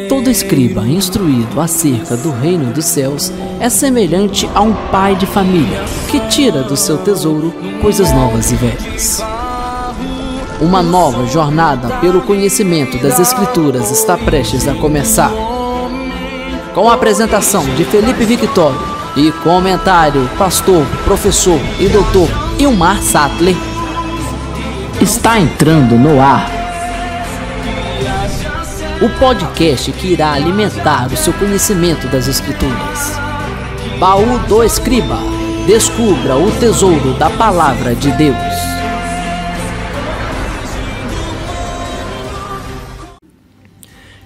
Todo escriba instruído acerca do reino dos céus é semelhante a um pai de família que tira do seu tesouro coisas novas e velhas. Uma nova jornada pelo conhecimento das Escrituras está prestes a começar. Com a apresentação de Felipe Victório e comentário pastor, professor e doutor Ilmar Sattler, está entrando no ar o podcast que irá alimentar o seu conhecimento das Escrituras. Baú do Escriba. Descubra o tesouro da Palavra de Deus.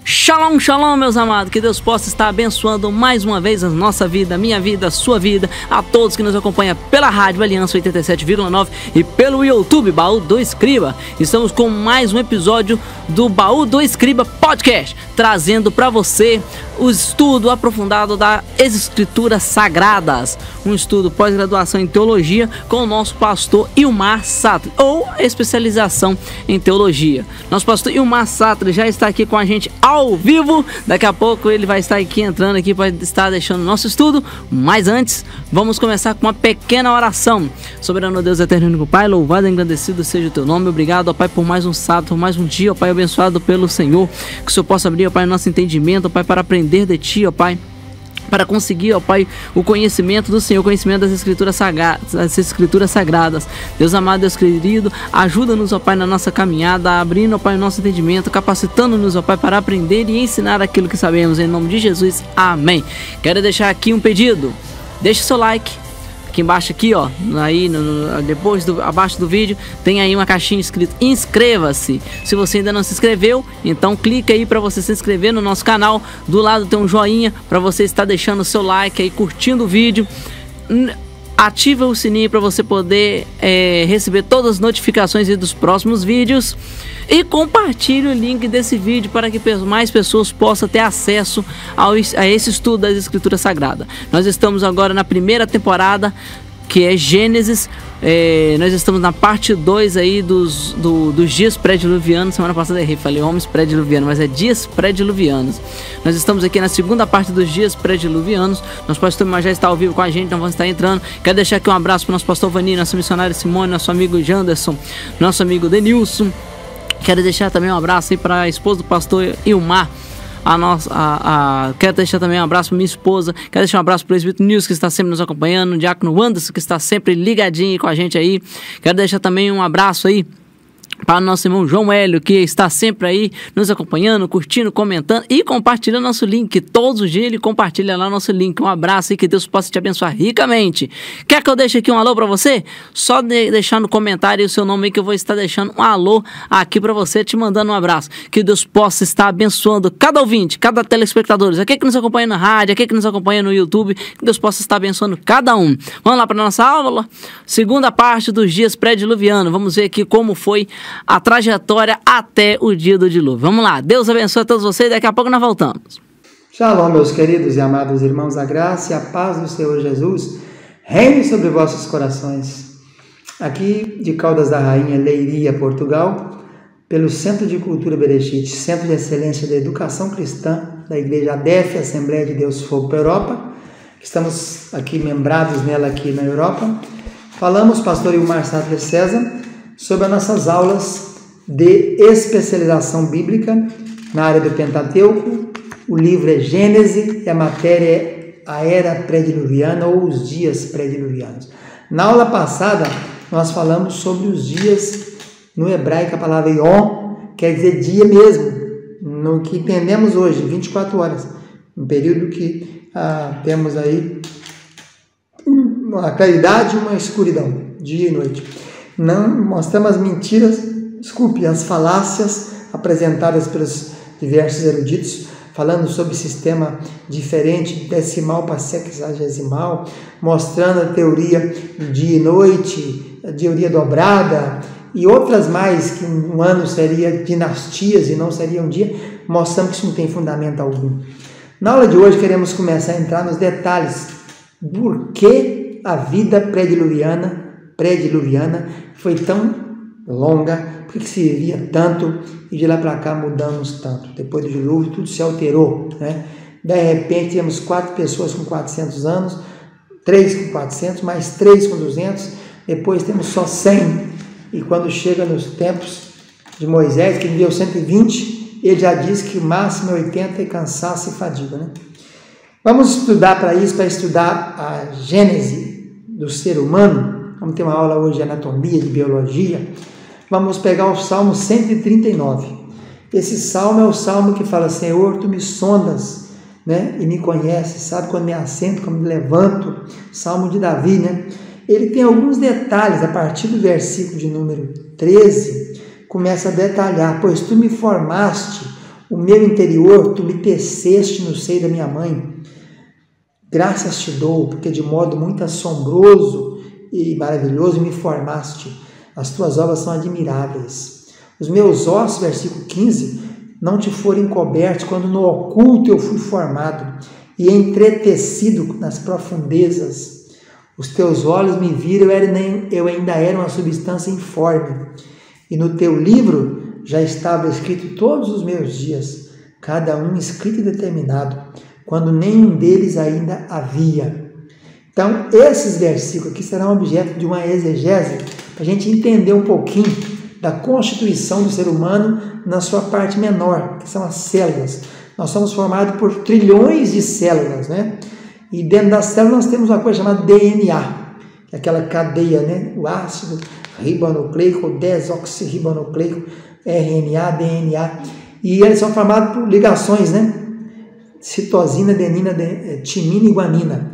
Shalom, shalom, meus amados, que Deus possa estar abençoando mais uma vez a nossa vida, minha vida, a sua vida, a todos que nos acompanham pela Rádio Aliança 87,9 e pelo YouTube Baú do Escriba. Estamos com mais um episódio do Baú do Escriba Podcast, trazendo para você o estudo aprofundado das Escrituras Sagradas, um estudo pós-graduação em Teologia com o nosso pastor Ilmar Sattler, ou especialização em Teologia. Nosso pastor Ilmar Sattler já está aqui com a gente ao vivo. Daqui a pouco ele vai estar aqui entrando aqui para estar deixando o nosso estudo. Mas antes, vamos começar com uma pequena oração. Soberano Deus eterno e único Pai, louvado e engrandecido seja o teu nome. Obrigado, ó Pai, por mais um sábado, por mais um dia, ó Pai, abençoado pelo Senhor. Que o Senhor possa abrir, ó Pai, nosso entendimento, ó Pai, para aprender de ti, ó Pai, para conseguir, ó Pai, o conhecimento do Senhor, o conhecimento das Escrituras Sagradas. Deus amado, Deus querido, ajuda-nos, ó Pai, na nossa caminhada, abrindo, ó Pai, o nosso entendimento, capacitando-nos, ó Pai, para aprender e ensinar aquilo que sabemos, em nome de Jesus, amém. Quero deixar aqui um pedido, deixe seu like, aqui embaixo, aqui, ó, aí, abaixo do vídeo, tem aí uma caixinha escrito inscreva-se. Se você ainda não se inscreveu, então clica aí para você se inscrever no nosso canal. Do lado tem um joinha para você estar deixando o seu like aí, curtindo o vídeo. Ativa o sininho para você poder receber todas as notificações dos próximos vídeos. E compartilhe o link desse vídeo para que mais pessoas possam ter acesso a esse estudo das Escrituras Sagradas. Nós estamos agora na primeira temporada, que é Gênesis. Nós estamos na parte 2 aí dos dias pré-diluvianos. Semana passada errei, falei homens pré-diluvianos, mas é dias pré-diluvianos. Nós estamos aqui na segunda parte dos dias pré-diluvianos. Nosso pastor já está ao vivo com a gente, então vamos estar entrando. Quero deixar aqui um abraço para o nosso pastor Vani, nossa missionária Simone, nosso amigo Janderson, nosso amigo Denilson. Quero deixar também um abraço aí para a esposa do pastor Ilmar. Quero deixar também um abraço para minha esposa. Quero deixar um abraço para o Presbítero Nilson, que está sempre nos acompanhando, o Diácono Anderson, que está sempre ligadinho com a gente aí. Quero deixar também um abraço aí para o nosso irmão João Hélio, que está sempre aí nos acompanhando, curtindo, comentando e compartilhando nosso link. Todos os dias ele compartilha lá nosso link. Um abraço e que Deus possa te abençoar ricamente. Quer que eu deixe aqui um alô para você? Só deixar no comentário o seu nome aí, que eu vou estar deixando um alô aqui para você, te mandando um abraço. Que Deus possa estar abençoando cada ouvinte, cada telespectador, aqui que nos acompanha na rádio, aqui que nos acompanha no YouTube. Que Deus possa estar abençoando cada um. Vamos lá para a nossa aula? Segunda parte dos dias pré-diluvianos. Vamos ver aqui como foi a trajetória até o dia do dilúvio. Vamos lá, Deus abençoe a todos vocês, daqui a pouco nós voltamos. Shalom, meus queridos e amados irmãos, a graça e a paz do Senhor Jesus reine sobre vossos corações. Aqui de Caldas da Rainha, Leiria, Portugal, pelo Centro de Cultura Berechite, Centro de Excelência da Educação Cristã da Igreja ADEF, Assembleia de Deus Fogo para a Europa. Estamos aqui membrados nela aqui na Europa. Falamos, pastor Ilmar Sattler César, sobre as nossas aulas de especialização bíblica na área do Pentateuco. O livro é Gênesis e a matéria é a Era Pré-Diluviana ou os Dias Pré-Diluvianos. Na aula passada, nós falamos sobre os dias, no hebraico a palavra Yom quer dizer dia mesmo, no que entendemos hoje, 24 horas, um período que temos aí uma claridade e uma escuridão, dia e noite. Não mostramos as mentiras, as falácias apresentadas pelos diversos eruditos, falando sobre sistema diferente, decimal para sexagesimal, mostrando a teoria do dia e noite, a teoria dobrada e outras mais, que um ano seria dinastias e não seria um dia, mostrando que isso não tem fundamento algum. Na aula de hoje queremos começar a entrar nos detalhes por que a vida pré-diluviana foi tão longa, por que se vivia tanto e de lá para cá mudamos tanto? Depois do dilúvio tudo se alterou, né? De repente temos 4 pessoas com 400 anos, 3 com 400, mais 3 com 200, depois temos só 100, e quando chega nos tempos de Moisés, que viveu 120, ele já diz que o máximo é 80 e cansaço e fadiga, né? Vamos estudar para isso, para estudar a gênese do ser humano. Vamos ter uma aula hoje de anatomia, de biologia. Vamos pegar o Salmo 139. Esse salmo é o salmo que fala: Senhor, tu me sondas, né, e me conheces, sabe quando me assento, quando me levanto. Salmo de Davi, né? Ele tem alguns detalhes, a partir do versículo de número 13, começa a detalhar: pois tu me formaste o meu interior, tu me teceste no seio da minha mãe. Graças te dou, porque de modo muito assombroso e maravilhoso me formaste. As tuas obras são admiráveis. Os meus ossos, versículo 15, não te foram encobertos quando no oculto eu fui formado e entretecido nas profundezas. Os teus olhos me viram, eu ainda era uma substância informe. E no teu livro já estava escrito todos os meus dias, cada um escrito e determinado, quando nenhum deles ainda havia. Então, esses versículos aqui serão objeto de uma exegese, para a gente entender um pouquinho da constituição do ser humano na sua parte menor, que são as células. Nós somos formados por trilhões de células, né? E dentro das células nós temos uma coisa chamada DNA, que é aquela cadeia, né? O ácido ribonucleico, o desoxirribonucleico, RNA, DNA, e eles são formados por ligações, né? Citosina, adenina, timina e guanina.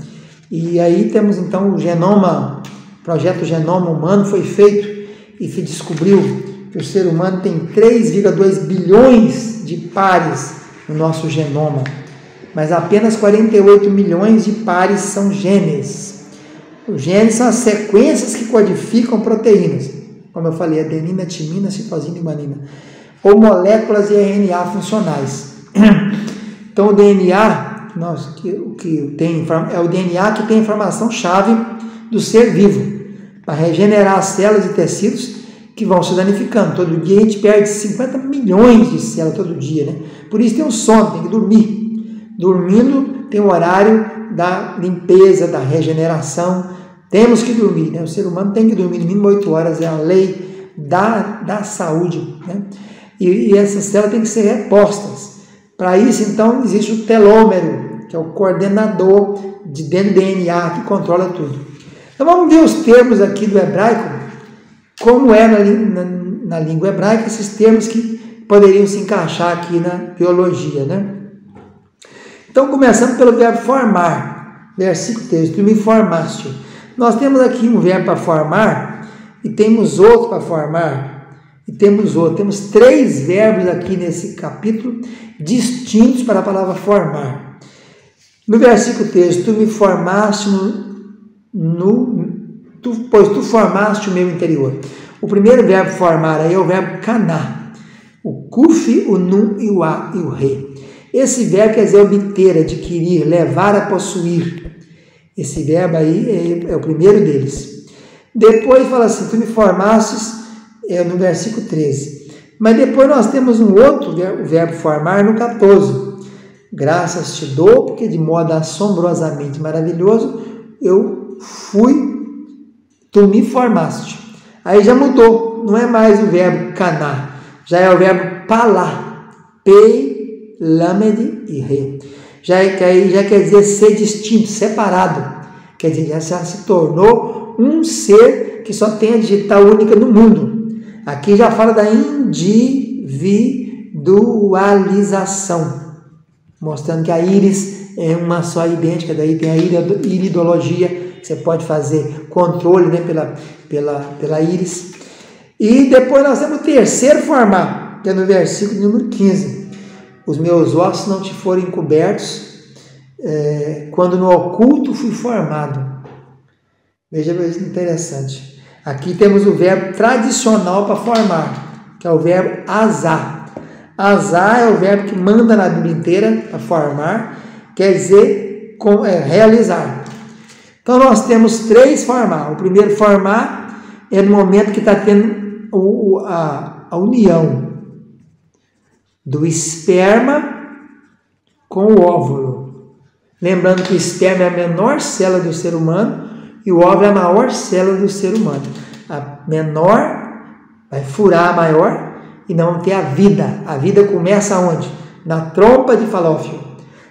E aí temos então o genoma, o projeto Genoma Humano foi feito e se descobriu que o ser humano tem 3,2 bilhões de pares no nosso genoma, mas apenas 48 milhões de pares são genes. Os genes são as sequências que codificam proteínas, como eu falei, adenina, timina, citosina e guanina, ou moléculas de RNA funcionais. Então, o DNA, é o DNA que tem a informação-chave do ser vivo, para regenerar as células e tecidos que vão se danificando. Todo dia a gente perde 50 milhões de células todo dia, né? Por isso tem um sono, tem que dormir. Dormindo tem o horário da limpeza, da regeneração. Temos que dormir, né? O ser humano tem que dormir no mínimo 8 horas, é a lei da saúde, né? E essas células têm que ser repostas. Para isso, então, existe o telômero, que é o coordenador de dentro do DNA, que controla tudo. Então, vamos ver os termos aqui do hebraico, como é na língua hebraica, esses termos que poderiam se encaixar aqui na biologia, né? Então, começando pelo verbo formar, versículo 13, tu me formaste. Nós temos aqui um verbo para formar, e temos outro para formar, e temos outro. Temos 3 verbos aqui nesse capítulo, distintos para a palavra formar. No versículo 13, tu me formaste pois tu formaste o meu interior. O primeiro verbo formar aí é o verbo caná. O kuf, o nun e o a e o re. Esse verbo quer dizer obter, adquirir, levar a possuir. Esse verbo aí é o primeiro deles. Depois fala assim, tu me formastes, no versículo 13. Mas depois nós temos um outro verbo formar no 14. Graças te dou, porque de modo assombrosamente maravilhoso eu fui, tu me formaste. Aí já mudou, não é mais o verbo caná, já é o verbo palá, pe, lamed e re. Já quer dizer ser distinto, separado. Quer dizer, já se tornou um ser que só tem a digital única no mundo. Aqui já fala da individualização, mostrando que a íris é uma só idêntica, daí tem a iridologia, que você pode fazer controle, né, pela íris. E depois nós temos o terceiro formar, que é no versículo número 15. Os meus ossos não te foram encobertos, quando no oculto fui formado. Veja que interessante. Aqui temos o verbo tradicional para formar, que é o verbo azar. Azar é o verbo que manda na Bíblia inteira para formar, quer dizer realizar. Então nós temos 3 formar. O primeiro formar é no momento que está tendo a união do esperma com o óvulo. Lembrando que o esperma é a menor célula do ser humano e o óvulo é a maior célula do ser humano. A menor vai furar a maior e não ter a vida. A vida começa onde? Na trompa de Falópio.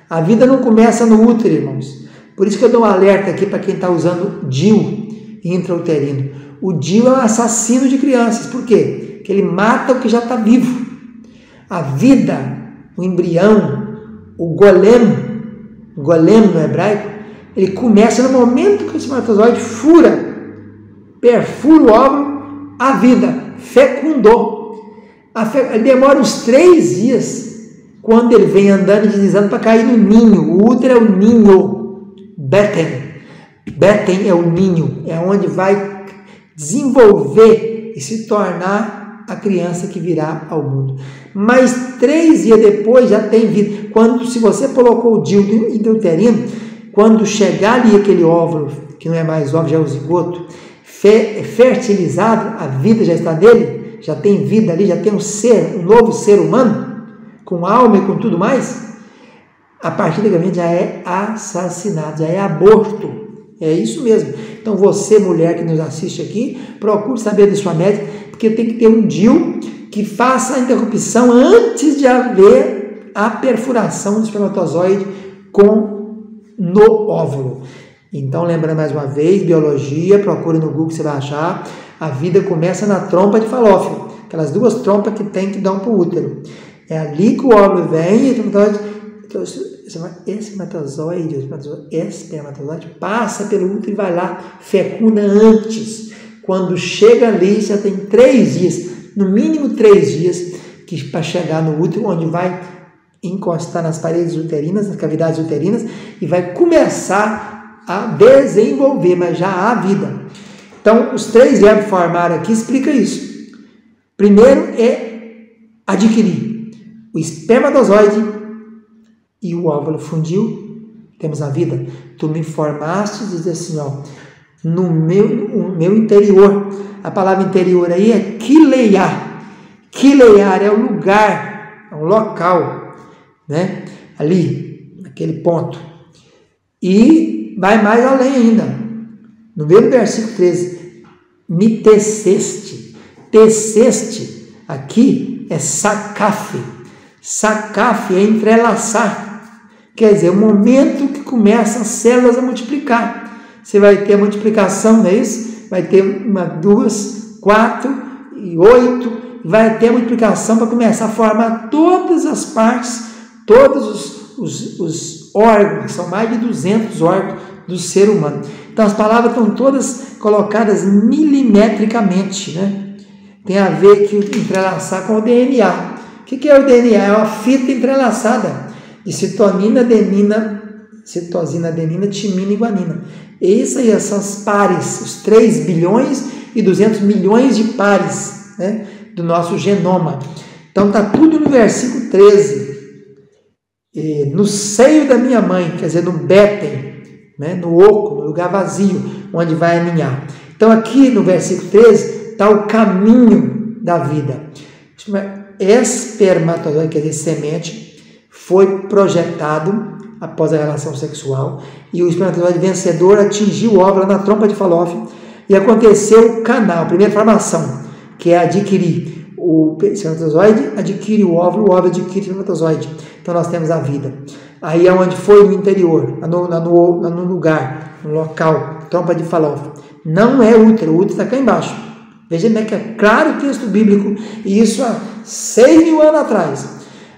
A vida não começa no útero, irmãos. Por isso que eu dou um alerta aqui para quem está usando DIU intrauterino. O DIU é um assassino de crianças. Por quê? Porque ele mata o que já está vivo. A vida, o embrião, o golem no hebraico, ele começa no momento que o espermatozoide perfura o óvulo, a vida fecundou. Ele demora uns 3 dias quando ele vem andando e deslizando para cair no ninho. O útero é o ninho, Beten é o ninho, é onde vai desenvolver e se tornar a criança que virá ao mundo. Mas 3 dias depois já tem vida. Se você colocou o DIU intrauterino, quando chegar ali aquele óvulo, que não é mais óvulo, já é o zigoto, fertilizado, a vida já está nele, já tem vida ali, já tem um novo ser humano, com alma e com tudo mais, a partir daquele momento já é assassinado, já é aborto. É isso mesmo. Então você, mulher que nos assiste aqui, procure saber da sua médica, porque tem que ter um DIU que faça a interrupção antes de haver a perfuração do espermatozoide no óvulo. Então, lembrando mais uma vez, biologia, procure no Google que você vai achar. A vida começa na trompa de Falópio, aquelas 2 trompas que tem que dão para o útero. É ali que o óvulo vem e o espermatozoide passa pelo útero e vai lá, fecunda antes. Quando chega ali, já tem 3 dias, no mínimo 3 dias, para chegar no útero, onde vai encostar nas paredes uterinas, nas cavidades uterinas, e vai começar a desenvolver, mas já há vida. Então, os 3 verbos formaram aqui explica isso. Primeiro é adquirir. O espermatozoide e o óvulo fundiu, temos a vida. Tu me formaste, diz assim, no meu interior. A palavra interior aí é kileiá. Kileiá é o lugar, é um local, né? Ali, naquele ponto. E vai mais além ainda. No mesmo versículo 13, me teceste. Teceste, aqui é sacafe. Sacafe é entrelaçar. Quer dizer, o momento que começam as células a multiplicar. Você vai ter a multiplicação, não é isso? Vai ter 1, 2, 4 e 8. Vai ter a multiplicação para começar a formar todas as partes, todos os órgãos, são mais de 200 órgãos do ser humano. Então as palavras estão todas colocadas milimetricamente, né? Tem a ver que entrelaçar com o DNA. O que é o DNA? É uma fita entrelaçada de citosina, adenina, timina e guanina. Isso aí são os pares, os 3 bilhões e 200 milhões de pares, né, do nosso genoma. Então está tudo no versículo 13. No seio da minha mãe, quer dizer, no Beten, né, no oco, no lugar vazio, onde vai aninhar. Então aqui no versículo 13 está o caminho da vida. Espermatozoide, quer dizer, semente, foi projetado após a relação sexual e o espermatozoide vencedor atingiu o óvulo na trompa de Falópio e aconteceu o canal, a primeira formação, que é adquirir. O espermatozoide adquire o óvulo adquire o espermatozoide. Então nós temos a vida. Aí é onde foi no interior, no lugar, no local, trompa de Falópio. Não é útero, o útero está cá embaixo. Veja como é que é claro o texto bíblico, e isso há 6.000 anos atrás.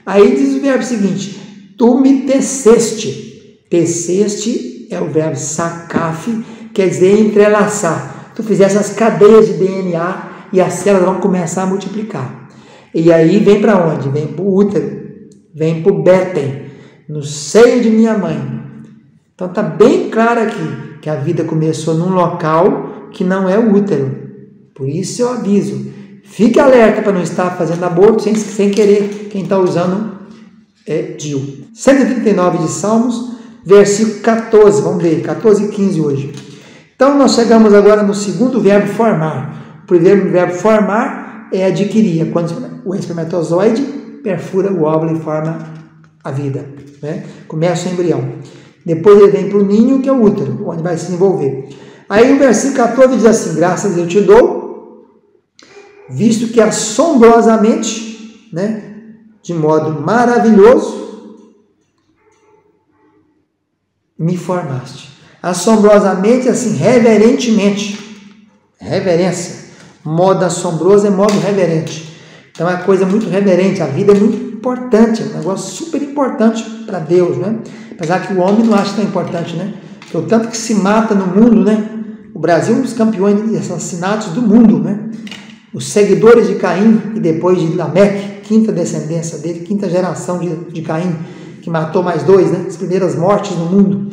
Aí diz o verbo seguinte, tu me teceste. Teceste é o verbo sacafe, quer dizer entrelaçar. Tu fizeste as cadeias de DNA e as células vão começar a multiplicar. E aí vem para onde? Vem para o útero, vem para o Beten, no seio de minha mãe. Então está bem claro aqui que a vida começou num local que não é o útero. Por isso eu aviso, fique alerta para não estar fazendo aborto sem querer, quem está usando DIU. 139 de Salmos, versículo 14, vamos ver, 14 e 15 hoje. Então nós chegamos agora no segundo verbo formar. O primeiro verbo formar é adquirir, é quando o espermatozoide perfura o óvulo e forma a vida, né? Começa o embrião. Depois ele vem para o ninho, que é o útero, onde vai se desenvolver. Aí o versículo 14 diz assim: graças eu te dou, visto que assombrosamente, né, de modo maravilhoso, me formaste. Assombrosamente, assim, reverentemente. Reverência. Modo assombroso é modo reverente. Então é uma coisa muito reverente. A vida é muito importante. É um negócio super importante para Deus, né? Apesar que o homem não acha tão importante, né? Porque o tanto que se mata no mundo, né? O Brasil é um dos campeões de assassinatos do mundo, né? Os seguidores de Caim e depois de Lameque, quinta descendência dele, quinta geração de Caim, que matou mais 2, né? As primeiras mortes no mundo.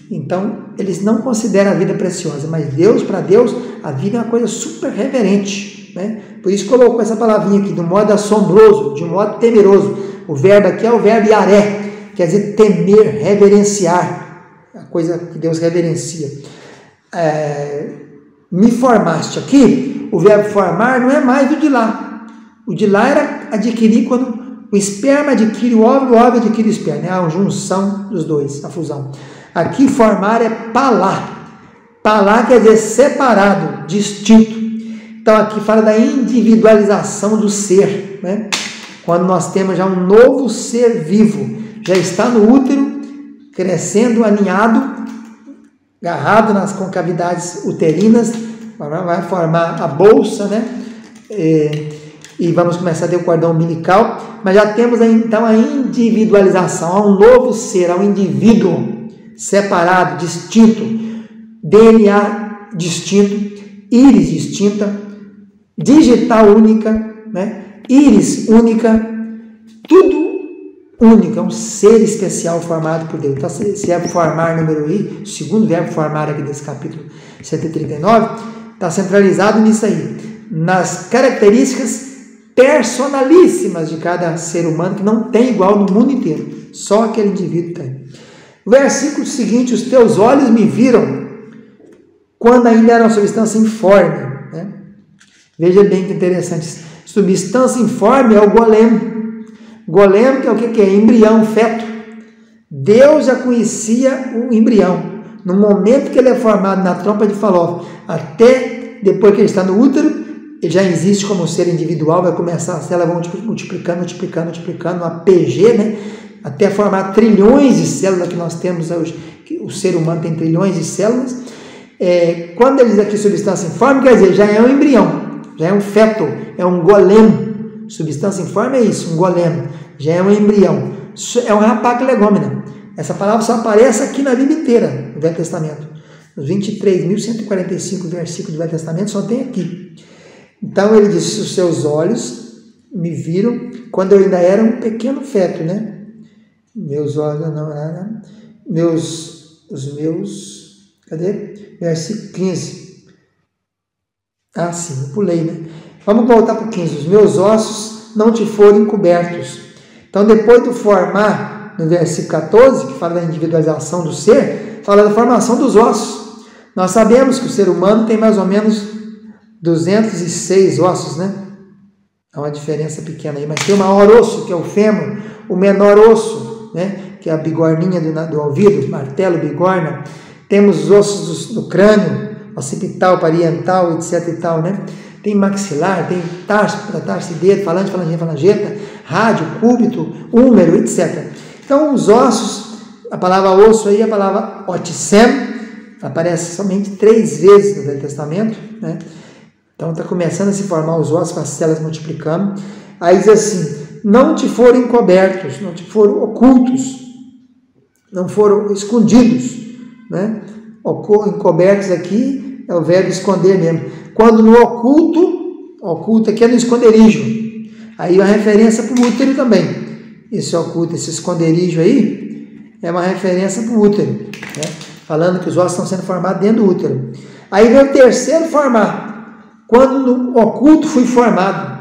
Então, eles não consideram a vida preciosa, mas Deus, para Deus, a vida é uma coisa super reverente, né? Por isso colocou essa palavrinha aqui, do modo assombroso, de modo temeroso. O verbo aqui é o verbo yaré, quer dizer temer, reverenciar, a coisa que Deus reverencia. Me formaste aqui, o verbo formar não é mais do de lá. O de lá era adquirir quando o esperma adquire o óvulo adquire o esperma, é a junção dos dois, a fusão. Aqui formar é palá. Palá quer dizer separado, distinto. Então aqui fala da individualização do ser, né? Quando nós temos já um novo ser vivo, já está no útero, crescendo, aninhado, agarrado nas concavidades uterinas, vai formar a bolsa, né? E vamos começar a ter o cordão umbilical, mas já temos então a individualização, há um novo ser, há um indivíduo separado, distinto, DNA distinto, íris distinta, digital única, né? Íris única, tudo único, é um ser especial formado por Deus. Então, esse verbo formar, número I, o segundo verbo formar aqui desse capítulo 139, está centralizado nisso aí, nas características personalíssimas de cada ser humano, que não tem igual no mundo inteiro, só aquele indivíduo tem. O versículo seguinte: os teus olhos me viram quando ainda era uma substância informe, né? Veja bem que interessante, substância informe é o golem. Golem, que é o que é? Embrião, feto. Deus já conhecia o embrião. No momento que ele é formado na trompa de Faló, até depois que ele está no útero, ele já existe como ser individual, vai começar, as células vão multiplicando, uma PG, né? Até formar trilhões de células que nós temos hoje, que o ser humano tem trilhões de células. Quando ele diz aqui substância informe, quer dizer, já é um embrião, já é um feto, é um golem. Substância informe é isso, um golem, já é um embrião, é um rapaclegômena. Essa palavra só aparece aqui na Bíblia inteira, no Velho Testamento. Os 23.145 versículos do Velho Testamento só tem aqui. Então ele diz: os seus olhos me viram quando eu ainda era um pequeno feto, né? Meus olhos não eram, cadê? Versículo 15. Ah, sim, eu pulei, né? Vamos voltar para o 15. Os meus ossos não te foram encobertos. Então, depois do formar, no versículo 14, que fala da individualização do ser, fala da formação dos ossos. Nós sabemos que o ser humano tem mais ou menos 206 ossos, né? Há uma diferença pequena aí, mas tem o maior osso, que é o fêmur, o menor osso, né? Que é a bigorninha do ouvido, martelo, bigorna. Temos os ossos do crânio, occipital, parietal, etc e tal, né? Tem maxilar, tem tarso, dedo, falante, falangeta, rádio, cúbito, húmero, etc. Então, os ossos, a palavra osso aí, a palavra otisem, aparece somente 3 vezes no Velho Testamento, né? Então, está começando a se formar os ossos, com as células multiplicando. Aí diz assim: não te foram encobertos, não te foram ocultos, não foram escondidos, né? Encobertos aqui é o verbo esconder mesmo. Quando no oculto aqui é no esconderijo. Aí uma referência para o útero também. Esse oculto, esse esconderijo aí, é uma referência para o útero, né? Falando que os ossos estão sendo formados dentro do útero. Aí vem o terceiro formar, quando no oculto fui formado.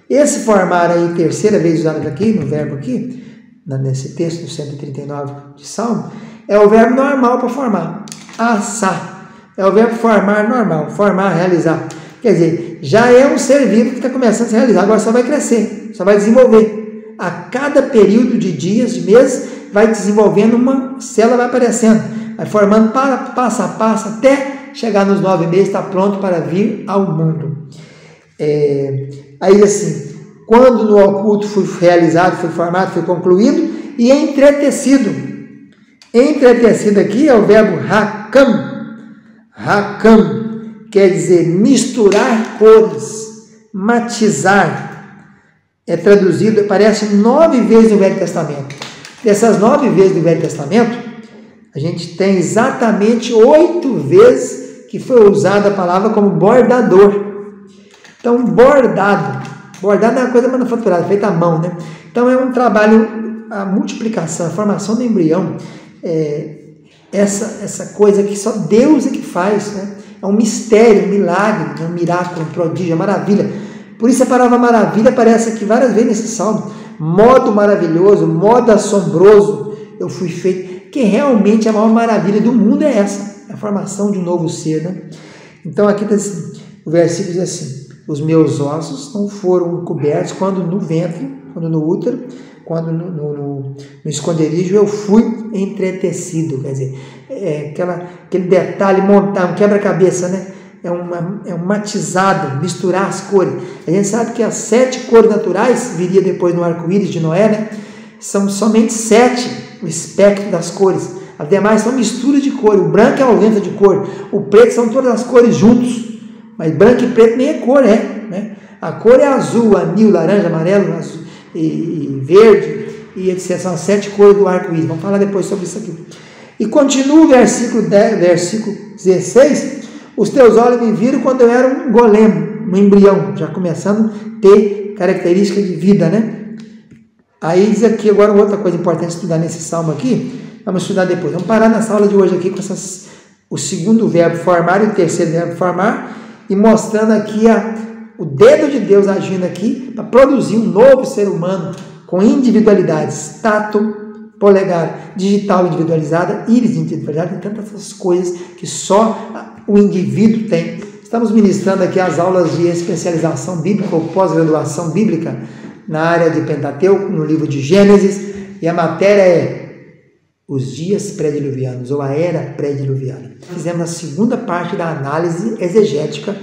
Esse formar aí, terceira vez usado aqui, no verbo aqui, nesse texto do 139 de Salmo, é o verbo normal para formar. Assar. É o verbo formar normal, formar, realizar. Quer dizer, já é um ser vivo que está começando a se realizar, agora só vai crescer, só vai desenvolver. A cada período de dias, de meses, vai desenvolvendo uma célula, vai aparecendo, vai formando passo a passo, até chegar nos 9 meses, está pronto para vir ao mundo. Aí assim, quando no oculto foi realizado, foi formado, foi concluído, e entretecido. Entretecido aqui é o verbo hakam. Hakam quer dizer misturar cores, matizar. É traduzido, aparece 9 vezes no Velho Testamento. Dessas 9 vezes do Velho Testamento, a gente tem exatamente 8 vezes que foi usada a palavra como bordador. Então, bordado é uma coisa manufaturada, feita à mão, né? Então, é um trabalho, a multiplicação, a formação do embrião, essa coisa que só Deus é que faz, né? É um mistério, um milagre, um miraculo, um prodígio, uma maravilha. Por isso a palavra maravilha aparece aqui várias vezes nesse salmo. Modo maravilhoso, modo assombroso, eu fui feito. Que realmente a maior maravilha do mundo é essa, a formação de um novo ser, né? Então aqui está assim, o versículo diz assim: os meus ossos não foram cobertos quando no ventre, quando no útero, quando no esconderijo eu fui entretecido. Quer dizer, aquele detalhe montado, um quebra-cabeça, né? É um matizado, misturar as cores. A gente sabe que as 7 cores naturais, viria depois no arco-íris de Noé, né? São somente 7 o espectro das cores. As demais são misturas de cor. O branco é a ausência de cor. O preto são todas as cores juntos. Mas branco e preto nem é cor, né? A cor é azul, anil, laranja, amarelo, azul, e verde, e etc. São as 7 cores do arco-íris. Vamos falar depois sobre isso aqui. E continua o versículo 16. Os teus olhos me viram quando eu era um golem, um embrião, já começando a ter característica de vida, né? Aí diz aqui agora outra coisa importante estudar nesse salmo aqui, vamos estudar depois. Vamos parar nessa aula de hoje aqui com o segundo verbo formar e o terceiro verbo formar, e mostrando aqui o dedo de Deus agindo aqui para produzir um novo ser humano com individualidades, tato, polegar, digital individualizada, íris individualizada e tantas essas coisas que só o indivíduo tem. Estamos ministrando aqui as aulas de especialização bíblica ou pós-graduação bíblica na área de Pentateuco, no livro de Gênesis, e a matéria é os dias pré-diluvianos, ou a era pré-diluviana. Fizemos a segunda parte da análise exegética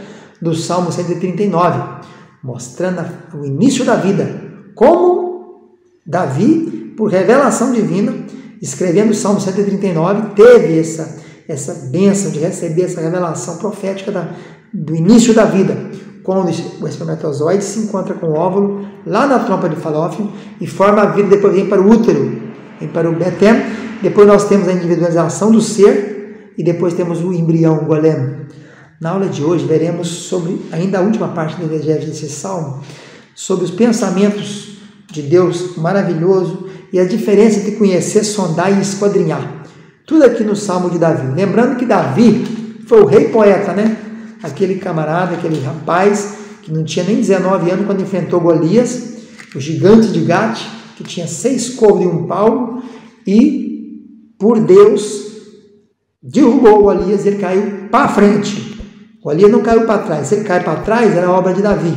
do Salmo 139, mostrando o início da vida, como Davi, por revelação divina, escrevendo o Salmo 139, teve essa bênção de receber essa revelação profética do início da vida, quando o espermatozoide se encontra com o óvulo lá na trompa de Falópio e forma a vida, depois vem para o útero, vem para o Betem, depois nós temos a individualização do ser e depois temos o embrião, o golem. Na aula de hoje veremos sobre, ainda a última parte do exegese desse salmo, sobre os pensamentos de Deus maravilhoso e a diferença entre conhecer, sondar e esquadrinhar. Tudo aqui no Salmo de Davi. Lembrando que Davi foi o rei poeta, né? Aquele camarada, aquele rapaz que não tinha nem 19 anos quando enfrentou Golias, o gigante de Gate, que tinha 6 covos e 1 palmo, e por Deus derrubou Golias e ele caiu para frente. Golias não caiu para trás. Se ele caiu para trás, era obra de Davi.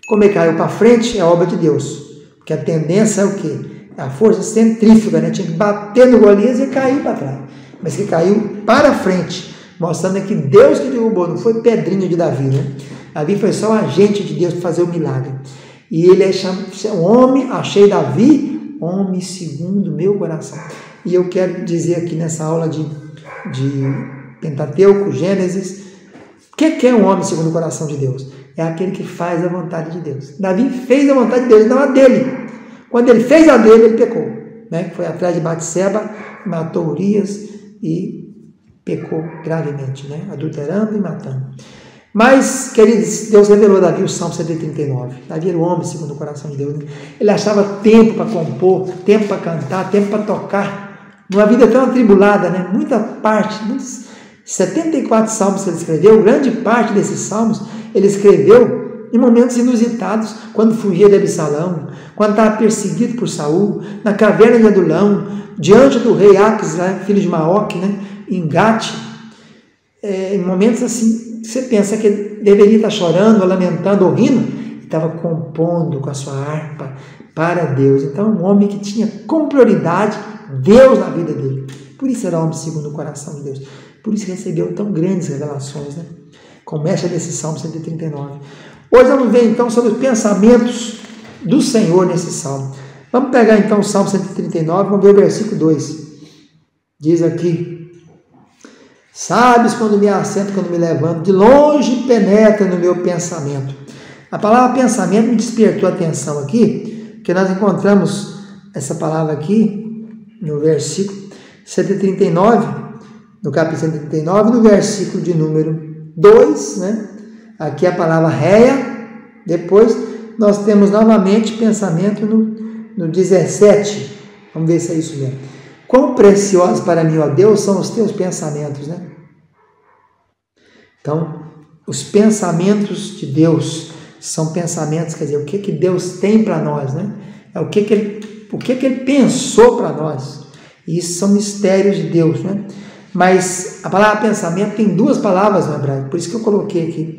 Como ele caiu para frente, é obra de Deus. Porque a tendência é o quê? A força centrífuga, né? Tinha que bater no Golias e cair para trás. Mas que caiu para frente, mostrando que Deus que derrubou, não foi pedrinho de Davi, né? Davi foi só um agente de Deus para fazer o milagre. E ele é um homem, achei Davi, homem segundo meu coração. E eu quero dizer aqui nessa aula de Pentateuco, Gênesis, o que é um homem segundo o coração de Deus? É aquele que faz a vontade de Deus. Davi fez a vontade de Deus, não a dele. Quando ele fez a dele, ele pecou, né? Foi atrás de Batseba, matou Urias e pecou gravemente, né? Adulterando e matando. Mas, queridos, Deus revelou a Davi o Salmo 139. Davi era o homem segundo o coração de Deus, né? Ele achava tempo para compor, tempo para cantar, tempo para tocar. Numa vida tão atribulada, né? Muita parte, 74 salmos que ele escreveu, grande parte desses salmos ele escreveu em momentos inusitados, quando fugia de Absalão, quando estava perseguido por Saul, na caverna de Adulão, diante do rei Aques, filho de Maoque, né, em Gate. em momentos assim, você pensa que deveria estar chorando, lamentando ou rindo, estava compondo com a sua harpa para Deus. Então, um homem que tinha como prioridade Deus na vida dele. Por isso era homem segundo o coração de Deus. Por isso recebeu tão grandes revelações, né? Começa desse Salmo 139. Hoje vamos ver então sobre os pensamentos do Senhor nesse Salmo. Vamos pegar então o Salmo 139, vamos ver o versículo 2. Diz aqui: sabes quando me assento, quando me levanto, de longe penetra no meu pensamento. A palavra pensamento me despertou a atenção aqui, porque nós encontramos essa palavra aqui no versículo 139, no capítulo 139, no versículo de número 2, né? Aqui a palavra réia, depois nós temos novamente pensamento no 17, vamos ver se é isso mesmo. Quão preciosos para mim, ó Deus, são os teus pensamentos, né? Então, os pensamentos de Deus são pensamentos, quer dizer, o que Deus tem para nós, né? É o que Ele pensou para nós. E isso são mistérios de Deus, né? Mas a palavra pensamento tem duas palavras no hebraico, por isso que eu coloquei aqui.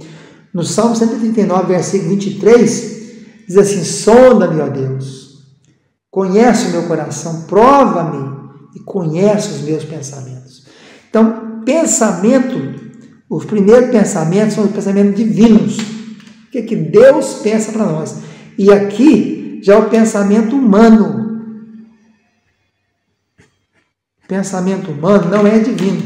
No Salmo 139, versículo 23, diz assim: sonda-me, ó Deus, conhece o meu coração, prova-me e conhece os meus pensamentos. Então, pensamento, os primeiros pensamentos são os pensamentos divinos. O que Deus pensa para nós? E aqui já o pensamento humano. Pensamento humano não é divino.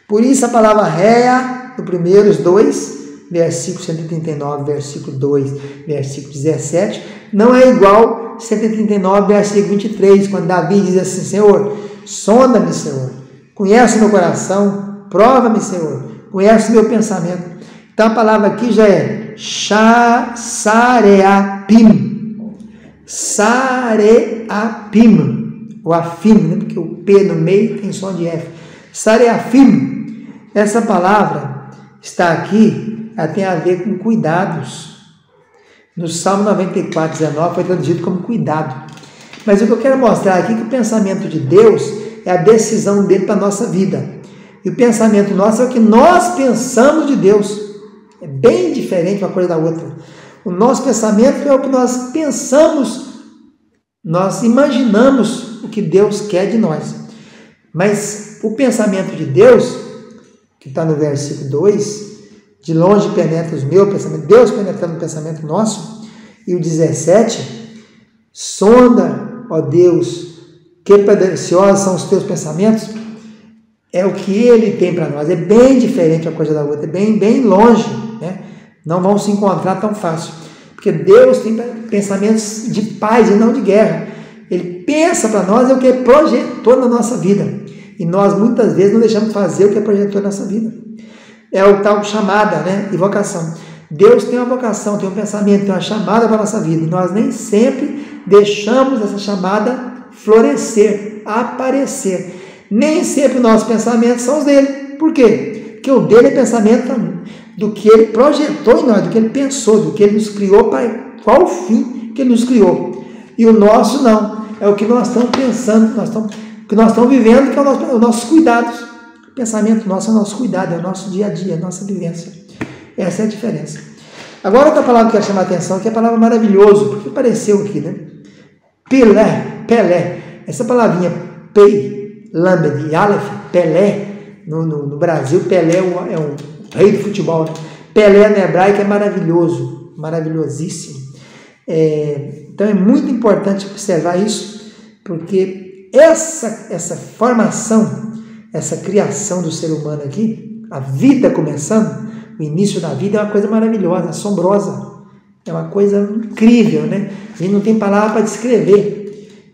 Por isso a palavra réia, no primeiros 2, versículo 139, versículo 2, versículo 17, não é igual 139, versículo 23, quando Davi diz assim: Senhor, sonda-me, Senhor, conhece meu coração, prova-me, Senhor, conhece meu pensamento. Então a palavra aqui já é sareapim, o afim, né? Porque o P no meio tem som de F. Sareafim, essa palavra está aqui, ela tem a ver com cuidados. No Salmo 94, 19 foi traduzido como cuidado. Mas o que eu quero mostrar aqui é que o pensamento de Deus é a decisão dele para a nossa vida. E o pensamento nosso é o que nós pensamos de Deus. É bem diferente uma coisa da outra. O nosso pensamento é o que nós pensamos, nós imaginamos o que Deus quer de nós. Mas o pensamento de Deus, que está no versículo 2, de longe penetra os meus pensamentos, Deus penetrando no pensamento nosso, e o 17, sonda, ó Deus, que preciosos são os teus pensamentos, é o que Ele tem para nós. É bem diferente uma coisa da outra, é bem longe, né? Não vão se encontrar tão fácil, porque Deus tem pensamentos de paz e não de guerra. Ele pensa para nós é o que Ele projetou na nossa vida, e nós muitas vezes não deixamos fazer o que Ele projetou na nossa vida. É o tal chamada, né? E vocação. Deus tem uma vocação, tem um pensamento, tem uma chamada para a nossa vida, e nós nem sempre deixamos essa chamada florescer, aparecer. Nem sempre os nossos pensamentos são os dele. Por quê? Porque o dele é pensamento do que ele projetou em nós, do que ele pensou, do que ele nos criou, para qual o fim que ele nos criou. E o nosso não. É o que nós estamos pensando, o que nós estamos vivendo, que é os nossos cuidados. O pensamento nosso é o nosso cuidado, é o nosso dia a dia, é a nossa vivência. Essa é a diferença. Agora outra palavra que eu quero chamar a atenção, que é a palavra maravilhoso, porque apareceu aqui, né? Pelé. Essa palavrinha Pei, Lamed e Aleph, Pelé, no Brasil, Pelé é um rei do futebol. Né? Pelé no hebraico é maravilhoso, maravilhosíssimo. Então é muito importante observar isso, porque essa formação, essa criação do ser humano aqui, a vida começando, o início da vida é uma coisa maravilhosa, assombrosa, é uma coisa incrível, né? A gente não tem palavra para descrever.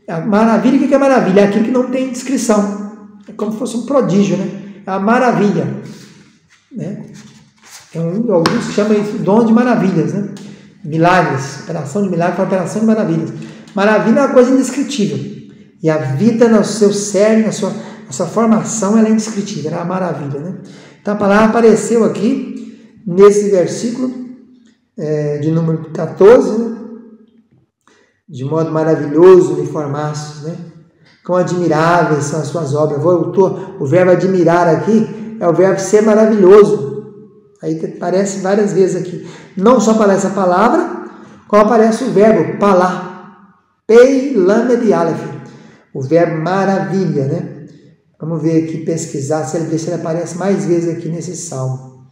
A maravilha, o que é maravilha? É aquilo que não tem descrição, é como se fosse um prodígio, né? É a maravilha, né? Alguns chamam isso de dom de maravilhas, né? Milagres, operação de milagres, operação de maravilhas. Maravilha é uma coisa indescritível, e a vida no seu cerne, na sua formação, ela é indescritível, ela é uma maravilha, né? Então a palavra apareceu aqui nesse versículo de número 14, né? De modo maravilhoso me formastes, né? Quão admiráveis são as suas obras. O verbo admirar aqui é o verbo ser maravilhoso. Aí aparece várias vezes aqui. Não só aparece a palavra, como aparece o verbo palá. Pei lamed aleph. O verbo maravilha, né? Vamos ver aqui, pesquisar, ver se ele aparece mais vezes aqui nesse salmo.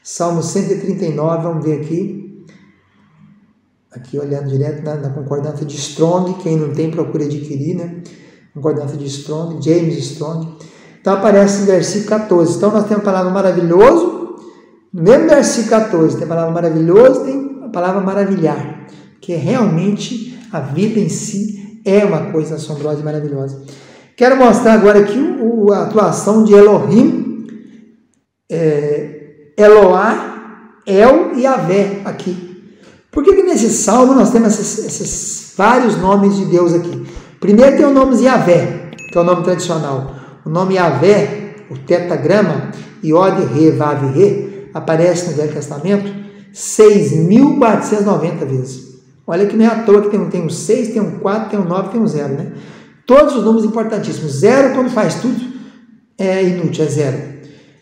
Salmo 139, vamos ver aqui. Aqui olhando direto na concordância de Strong, quem não tem procura adquirir, né? Concordância de Strong, James Strong. Então aparece no versículo 14. Então nós temos a palavra maravilhoso, no mesmo versículo 14 tem a palavra maravilhoso, tem a palavra maravilhar, que realmente a vida em si é uma coisa assombrosa e maravilhosa. Quero mostrar agora aqui a atuação de Elohim, Eloá, El e Avé aqui. Por que nesse salmo nós temos esses vários nomes de Deus aqui? Primeiro tem o nome Yahvé, que é o nome tradicional. O nome Yahvé, o tetagrama, Iod, Re, Vav, Re, aparece no Velho Testamento 6.490 vezes. Olha que não é à toa que tem um 6, tem um 4, tem um 9, tem um 0, né? Todos os números importantíssimos. Zero, quando faz tudo, é inútil, é zero.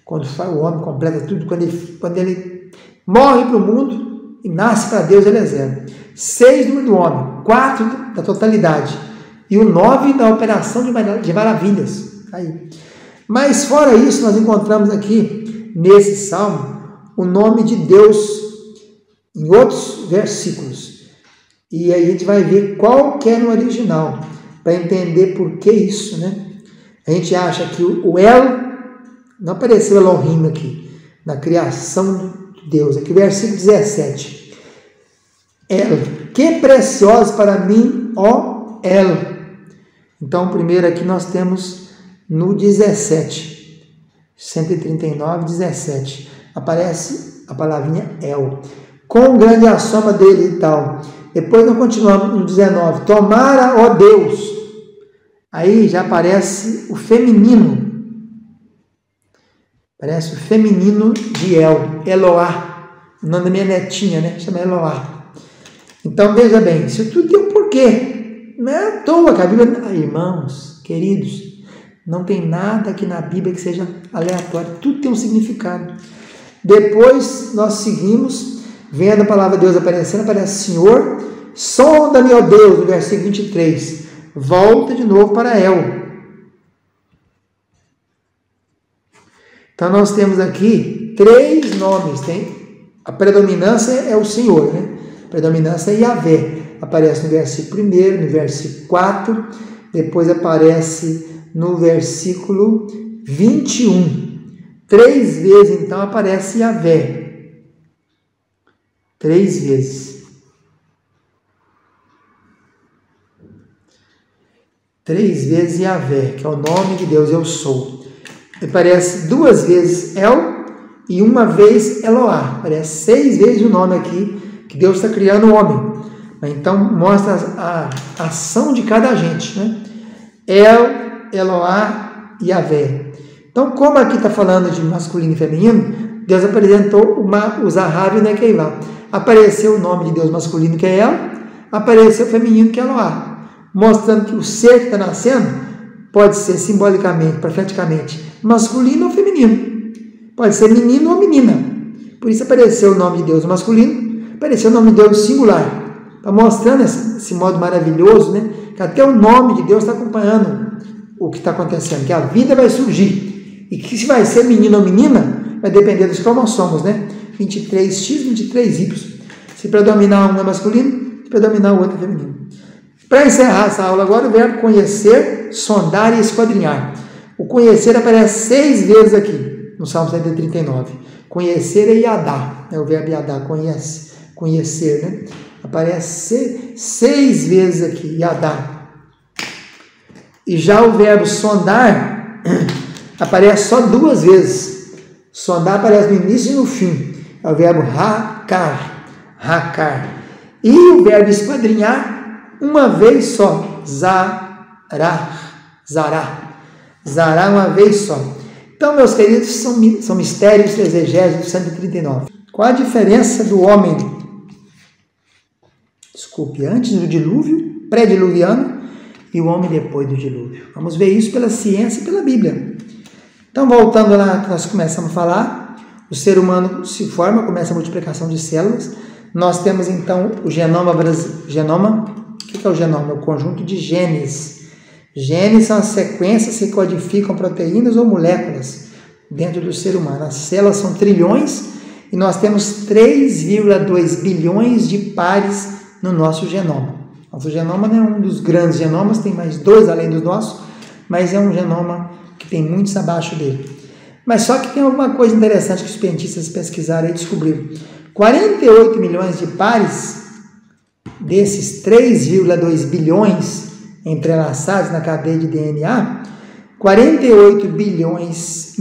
Quando o homem completa tudo, quando ele morre para o mundo e nasce para Deus, ele é zero. 6, número do homem. 4, da totalidade. E o 9, da operação de maravilhas. Aí. Mas fora isso, nós encontramos aqui, nesse salmo, o nome de Deus em outros versículos. E aí a gente vai ver qual que é no original, para entender por que isso, né? A gente acha que o El, não apareceu Elohim aqui, na criação de Deus. Aqui o versículo 17. El, que precioso para mim, ó El. Então, primeiro aqui nós temos no 17, 139, 17. Aparece a palavrinha El. Com grande a soma dele e tal. Depois nós continuamos no 19. Tomara, ó Deus. Aí já aparece o feminino. Parece o feminino de El. Eloá. O nome da minha netinha, né? Chama Eloá. Então veja bem, isso tudo tem um porquê. Não é à toa que a Bíblia... irmãos, queridos, não tem nada aqui na Bíblia que seja aleatório. Tudo tem um significado. Depois nós seguimos... Vendo a palavra de Deus aparecendo, aparece Senhor, sonda-me, ó Deus, no versículo 23. Volta de novo para El. Então nós temos aqui 3 nomes. A predominância é o Senhor, né? A predominância é Yahvé. Aparece no versículo 1, no versículo 4, depois aparece no versículo 21. 3 vezes então aparece Yahvé. 3 vezes. 3 vezes Yahvé, que é o nome de Deus, eu sou. Aparece 2 vezes El e 1 vez Eloá. Aparece 6 vezes o nome aqui, que Deus está criando o homem. Então, mostra a ação de cada agente, né? El, Eloá e Yahvé. Então, como aqui está falando de masculino e feminino, Deus apresentou o Zahav e o Nekeivá. Apareceu o nome de Deus masculino, que é El, apareceu o feminino, que é Eloá, mostrando que o ser que está nascendo pode ser simbolicamente, profeticamente, masculino ou feminino, pode ser menino ou menina. Por isso apareceu o nome de Deus masculino, apareceu o nome de Deus singular, está mostrando esse modo maravilhoso, né? Que até o nome de Deus está acompanhando o que está acontecendo, que a vida vai surgir, e que se vai ser menino ou menina, vai depender dos cromossomos, né? 23X, 23Y. Se predominar um é masculino, se predominar o outro é feminino. Para encerrar essa aula agora, o verbo conhecer, sondar e esquadrinhar. O conhecer aparece 6 vezes aqui, no Salmo 139. Conhecer é Yadá, é o verbo Yadá, conhece, conhecer, né? Aparece 6 vezes aqui, Yadá. E já o verbo sondar aparece só 2 vezes. Sondar aparece no início e no fim. É o verbo hakar, hakar. E o verbo esquadrinhar, 1 vez só, zará, zará. Zará 1 vez só. Então, meus queridos, são mistérios exegéticos do 139. Qual a diferença do homem, antes do dilúvio, pré-diluviano, e o homem depois do dilúvio? Vamos ver isso pela ciência e pela Bíblia. Então, voltando lá que nós começamos a falar, o ser humano se forma, começa a multiplicação de células. Nós temos, então, o genoma. O que é o genoma? É o conjunto de genes. Genes são as sequências que codificam proteínas ou moléculas dentro do ser humano. As células são trilhões e nós temos 3,2 bilhões de pares no nosso genoma. Nosso genoma não é um dos grandes genomas, tem mais 2 além do nosso, mas é um genoma que tem muitos abaixo dele. Mas só que tem alguma coisa interessante que os cientistas pesquisaram e descobriram. 48 milhões de pares desses 3,2 bilhões entrelaçados na cadeia de DNA, 48 milhões,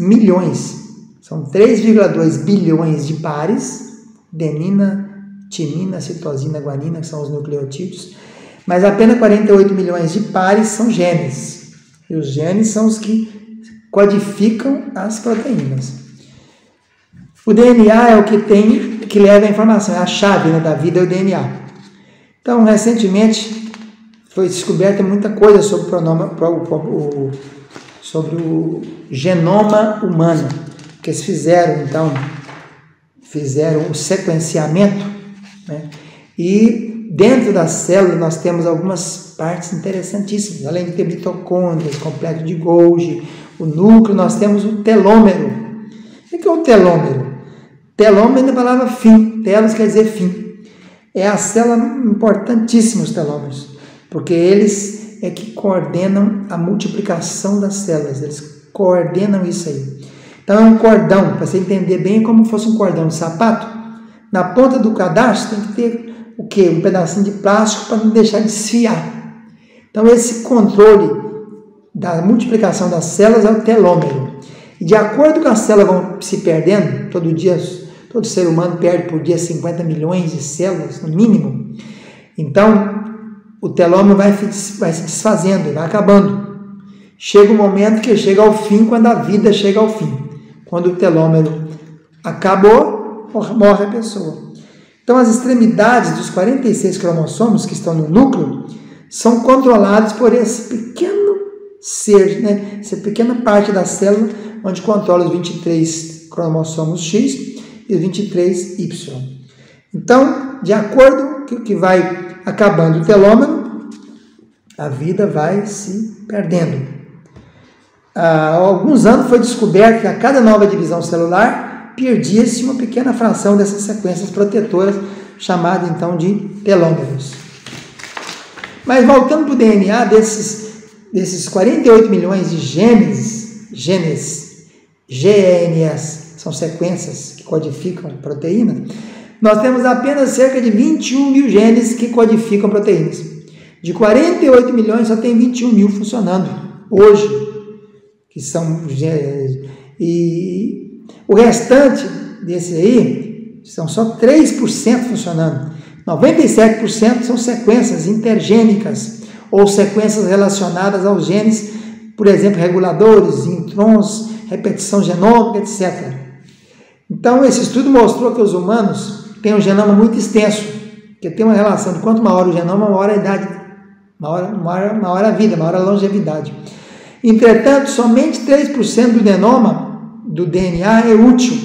são 3,2 bilhões de pares, adenina, timina, citosina, guanina, que são os nucleotídeos, mas apenas 48 milhões de pares são genes. E os genes são os que codificam as proteínas. O DNA é o que leva a informação, é a chave, né, da vida, é o DNA. Então, recentemente, foi descoberta muita coisa sobre o genoma humano, que eles fizeram o sequenciamento, né? E dentro da célula nós temos algumas partes interessantíssimas, além de ter mitocôndrias, complexo de Golgi, o núcleo, nós temos o telômero. O que é o telômero? Telômero é a palavra fim, telos quer dizer fim. É a célula importantíssima, os telômeros, porque eles é que coordenam a multiplicação das células, eles coordenam isso aí. Então é um cordão, para você entender bem, como fosse um cordão de sapato. Na ponta do cadastro tem que ter o quê? Um pedacinho de plástico para não deixar desfiar. Então esse controle da multiplicação das células é o telômero. E de acordo com as células vão se perdendo, todo ser humano perde por dia 50 milhões de células, no mínimo. Então, o telômero vai se desfazendo, vai acabando. Chega um momento que chega ao fim, quando a vida chega ao fim. Quando o telômero acabou, morre a pessoa. Então, as extremidades dos 46 cromossomos que estão no núcleo são controlados por esse pequeno ser, né? Essa pequena parte da célula, onde controla os 23 cromossomos X e os 23Y. Então, de acordo com o que vai acabando o telômero, a vida vai se perdendo. Há alguns anos foi descoberto que a cada nova divisão celular perdia-se uma pequena fração dessas sequências protetoras, chamada então de telômeros. Mas voltando para o DNA, desses 48 milhões de genes, GNS, são sequências que codificam proteínas, nós temos apenas cerca de 21 mil genes que codificam proteínas. De 48 milhões, só tem 21 mil funcionando hoje, que são genes. E o restante desse aí, são só 3% funcionando. 97% são sequências intergênicas, ou sequências relacionadas aos genes, por exemplo, reguladores, introns, repetição genômica, etc. Então, esse estudo mostrou que os humanos têm um genoma muito extenso, que tem uma relação de quanto maior o genoma, maior a idade, maior a vida, maior a longevidade. Entretanto, somente 3% do DNA é útil,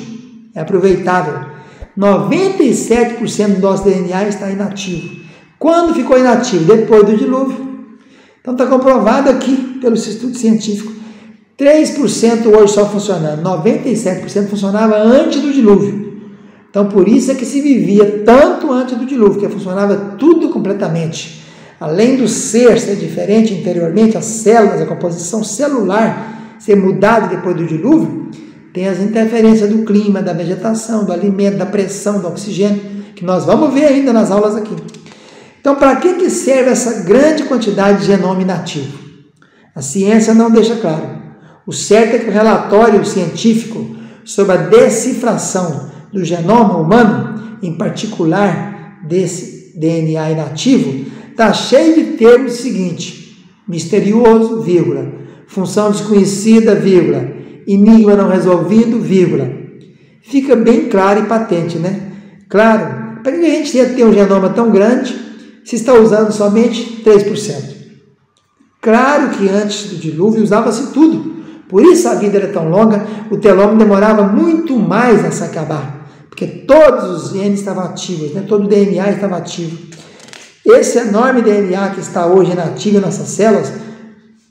é aproveitável. 97% do nosso DNA está inativo. Quando ficou inativo? Depois do dilúvio. Então, está comprovado aqui, pelo estudo científico, 3% hoje só funcionando, 97% funcionava antes do dilúvio. Então, por isso é que se vivia tanto antes do dilúvio, que funcionava tudo completamente. Além do ser diferente interiormente, as células, a composição celular ser mudada depois do dilúvio, tem as interferências do clima, da vegetação, do alimento, da pressão, do oxigênio, que nós vamos ver ainda nas aulas aqui. Então, para que serve essa grande quantidade de genoma inativo? A ciência não deixa claro. O certo é que o relatório científico sobre a decifração do genoma humano, em particular desse DNA inativo, está cheio de termos seguinte: misterioso, vírgula, função desconhecida, vírgula, enigma não resolvido, vírgula. Fica bem claro e patente, né? Claro, para que a gente ia ter um genoma tão grande se está usando somente 3%? Claro que antes do dilúvio usava-se tudo. Por isso a vida era tão longa, o telômero demorava muito mais a se acabar, porque todos os genes estavam ativos, né? Todo o DNA estava ativo. Esse enorme DNA que está hoje inativo em nossas células,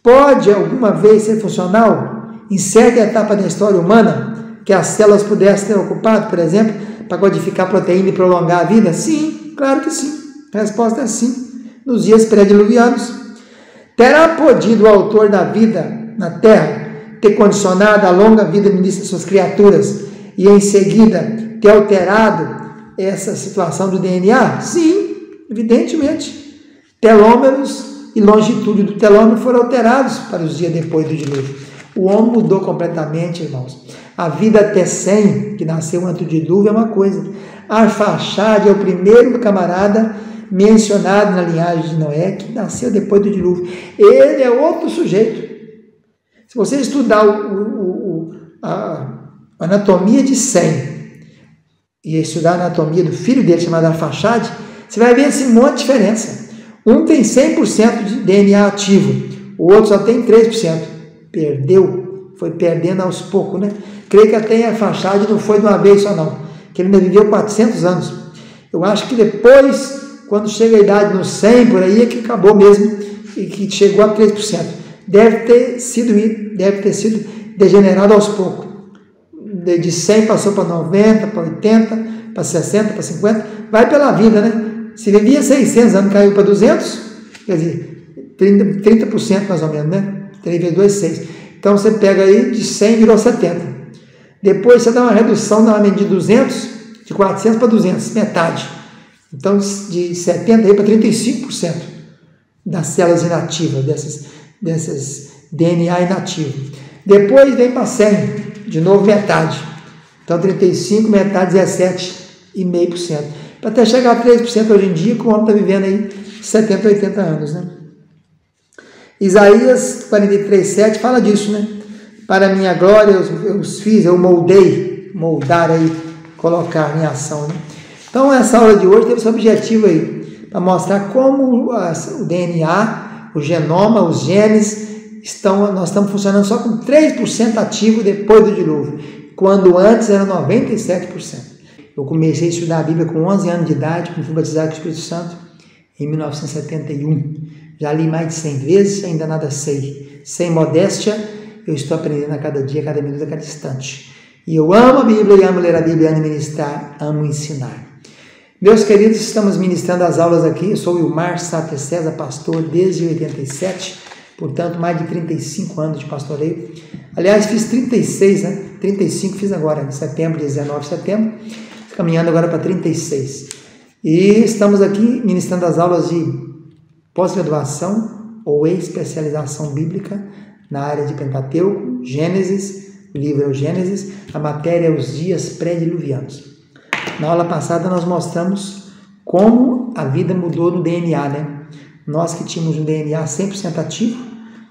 pode alguma vez ser funcional em certa etapa da história humana, que as células pudessem ter ocupado, por exemplo, para codificar proteína e prolongar a vida? Sim, claro que sim. A resposta é sim. Nos dias pré-diluvianos, terá podido o autor da vida na Terra ter condicionado a longa vida no início de suas criaturas e em seguida ter alterado essa situação do DNA? Sim, evidentemente. Telômeros e longitude do telômero foram alterados para os dias depois do dilúvio. O homem mudou completamente, irmãos. A vida até 100, que nasceu antes do dilúvio, é uma coisa. Arfaxade é o primeiro camarada mencionado na linhagem de Noé, que nasceu depois do dilúvio. Ele é outro sujeito. Se você estudar a anatomia de Sem e estudar a anatomia do filho dele, chamado Arfaxade, você vai ver esse monte de diferença. Um tem 100% de DNA ativo, o outro só tem 3%. Perdeu, foi perdendo aos poucos, né? Creio que até Arfaxade não foi de uma vez só não, que ele ainda viveu 400 anos. Eu acho que depois, quando chega a idade nos 100, por aí, é que acabou mesmo, e que chegou a 3%. Deve ter sido degenerado aos poucos. De 100 passou para 90, para 80, para 60, para 50, vai pela vida, né? Se vivia 600 anos, caiu para 200, quer dizer, 30% mais ou menos, né? 3 vezes 2, 6. Então, você pega aí, de 100 virou 70. Depois, você dá uma redução novamente de 200, de 400 para 200, metade. Então, de 70 aí para 35% das células inativas, dessas DNA inativo. Depois vem para 100, de novo metade. Então, 35, metade, 17,5%. Para até chegar a 3% hoje em dia, que o homem está vivendo aí 70, 80 anos, né? Isaías 43,7 fala disso, né? Para minha glória eu os fiz, eu moldar aí, colocar em ação, né? Então, essa aula de hoje teve esse objetivo aí, para mostrar como o DNA, o genoma, os genes, nós estamos funcionando só com 3% ativo depois do dilúvio, quando antes era 97%. Eu comecei a estudar a Bíblia com 11 anos de idade, quando fui batizado com o Espírito Santo, em 1971. Já li mais de 100 vezes, ainda nada sei. Sem modéstia, eu estou aprendendo a cada dia, a cada minuto, a cada instante. E eu amo a Bíblia, e amo ler a Bíblia, amo ministrar, amo ensinar. Meus queridos, estamos ministrando as aulas aqui. Eu sou o Wilmar Sater César, pastor desde 87, portanto, mais de 35 anos de pastoreio. Aliás, fiz 36, né? 35 fiz agora, em setembro, 19 de setembro, caminhando agora para 36. E estamos aqui ministrando as aulas de pós-graduação ou especialização bíblica na área de Pentateuco, Gênesis, o livro é o Gênesis, a matéria é os dias pré-diluvianos. Na aula passada nós mostramos como a vida mudou no DNA, né? Nós que tínhamos um DNA 100% ativo,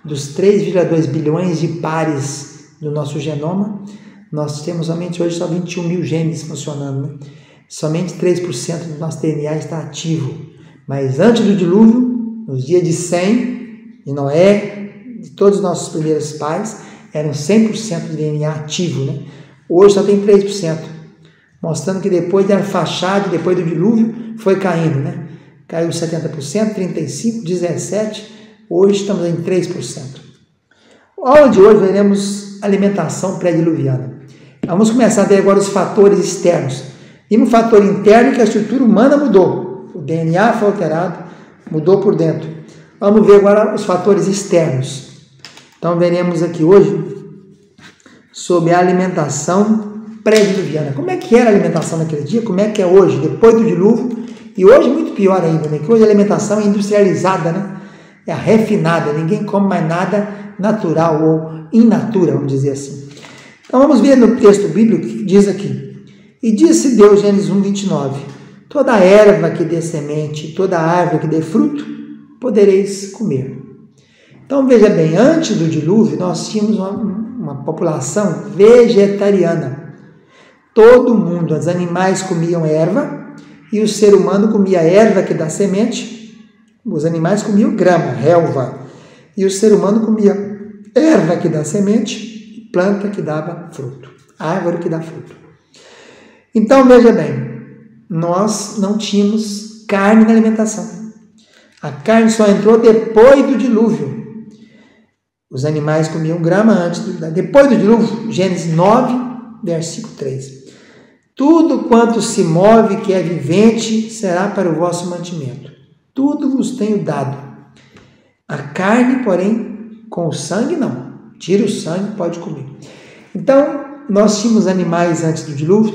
dos 3,2 bilhões de pares do nosso genoma, nós temos somente hoje só 21 mil genes funcionando, né? Somente 3% do nosso DNA está ativo. Mas antes do dilúvio, nos dias de Sem, de Noé, de todos os nossos primeiros pais, eram 100% de DNA ativo, né? Hoje só tem 3%, mostrando que depois da Arfaxade, depois do dilúvio, foi caindo, né? Caiu 70%, 35%, 17%, hoje estamos em 3%. A aula de hoje veremos alimentação pré-diluviana. Vamos começar a ver agora os fatores externos. E no fator interno que a estrutura humana mudou. O DNA foi alterado, mudou por dentro. Vamos ver agora os fatores externos. Então, veremos aqui hoje sobre a alimentação pré-diluviana. Como é que era a alimentação naquele dia? Como é que é hoje, depois do dilúvio? E hoje muito pior ainda, né? Que hoje a alimentação é industrializada, né? É refinada. Ninguém come mais nada natural ou in natura, vamos dizer assim. Então, vamos ver no texto bíblico que diz aqui. E disse Deus, Gênesis 1, 29, toda erva que dê semente, toda árvore que dê fruto, podereis comer. Então, veja bem, antes do dilúvio, nós tínhamos uma população vegetariana. Todo mundo, os animais comiam erva, e o ser humano comia erva que dá semente, os animais comiam grama, relva, e o ser humano comia erva que dá semente, planta que dava fruto, árvore que dá fruto. Então, veja bem, nós não tínhamos carne na alimentação. A carne só entrou depois do dilúvio. Os animais comiam grama antes, depois do dilúvio, Gênesis 9, versículo 3. Tudo quanto se move que é vivente será para o vosso mantimento. Tudo vos tenho dado. A carne, porém, com o sangue não. Tira o sangue, pode comer. Então, nós tínhamos animais antes do dilúvio,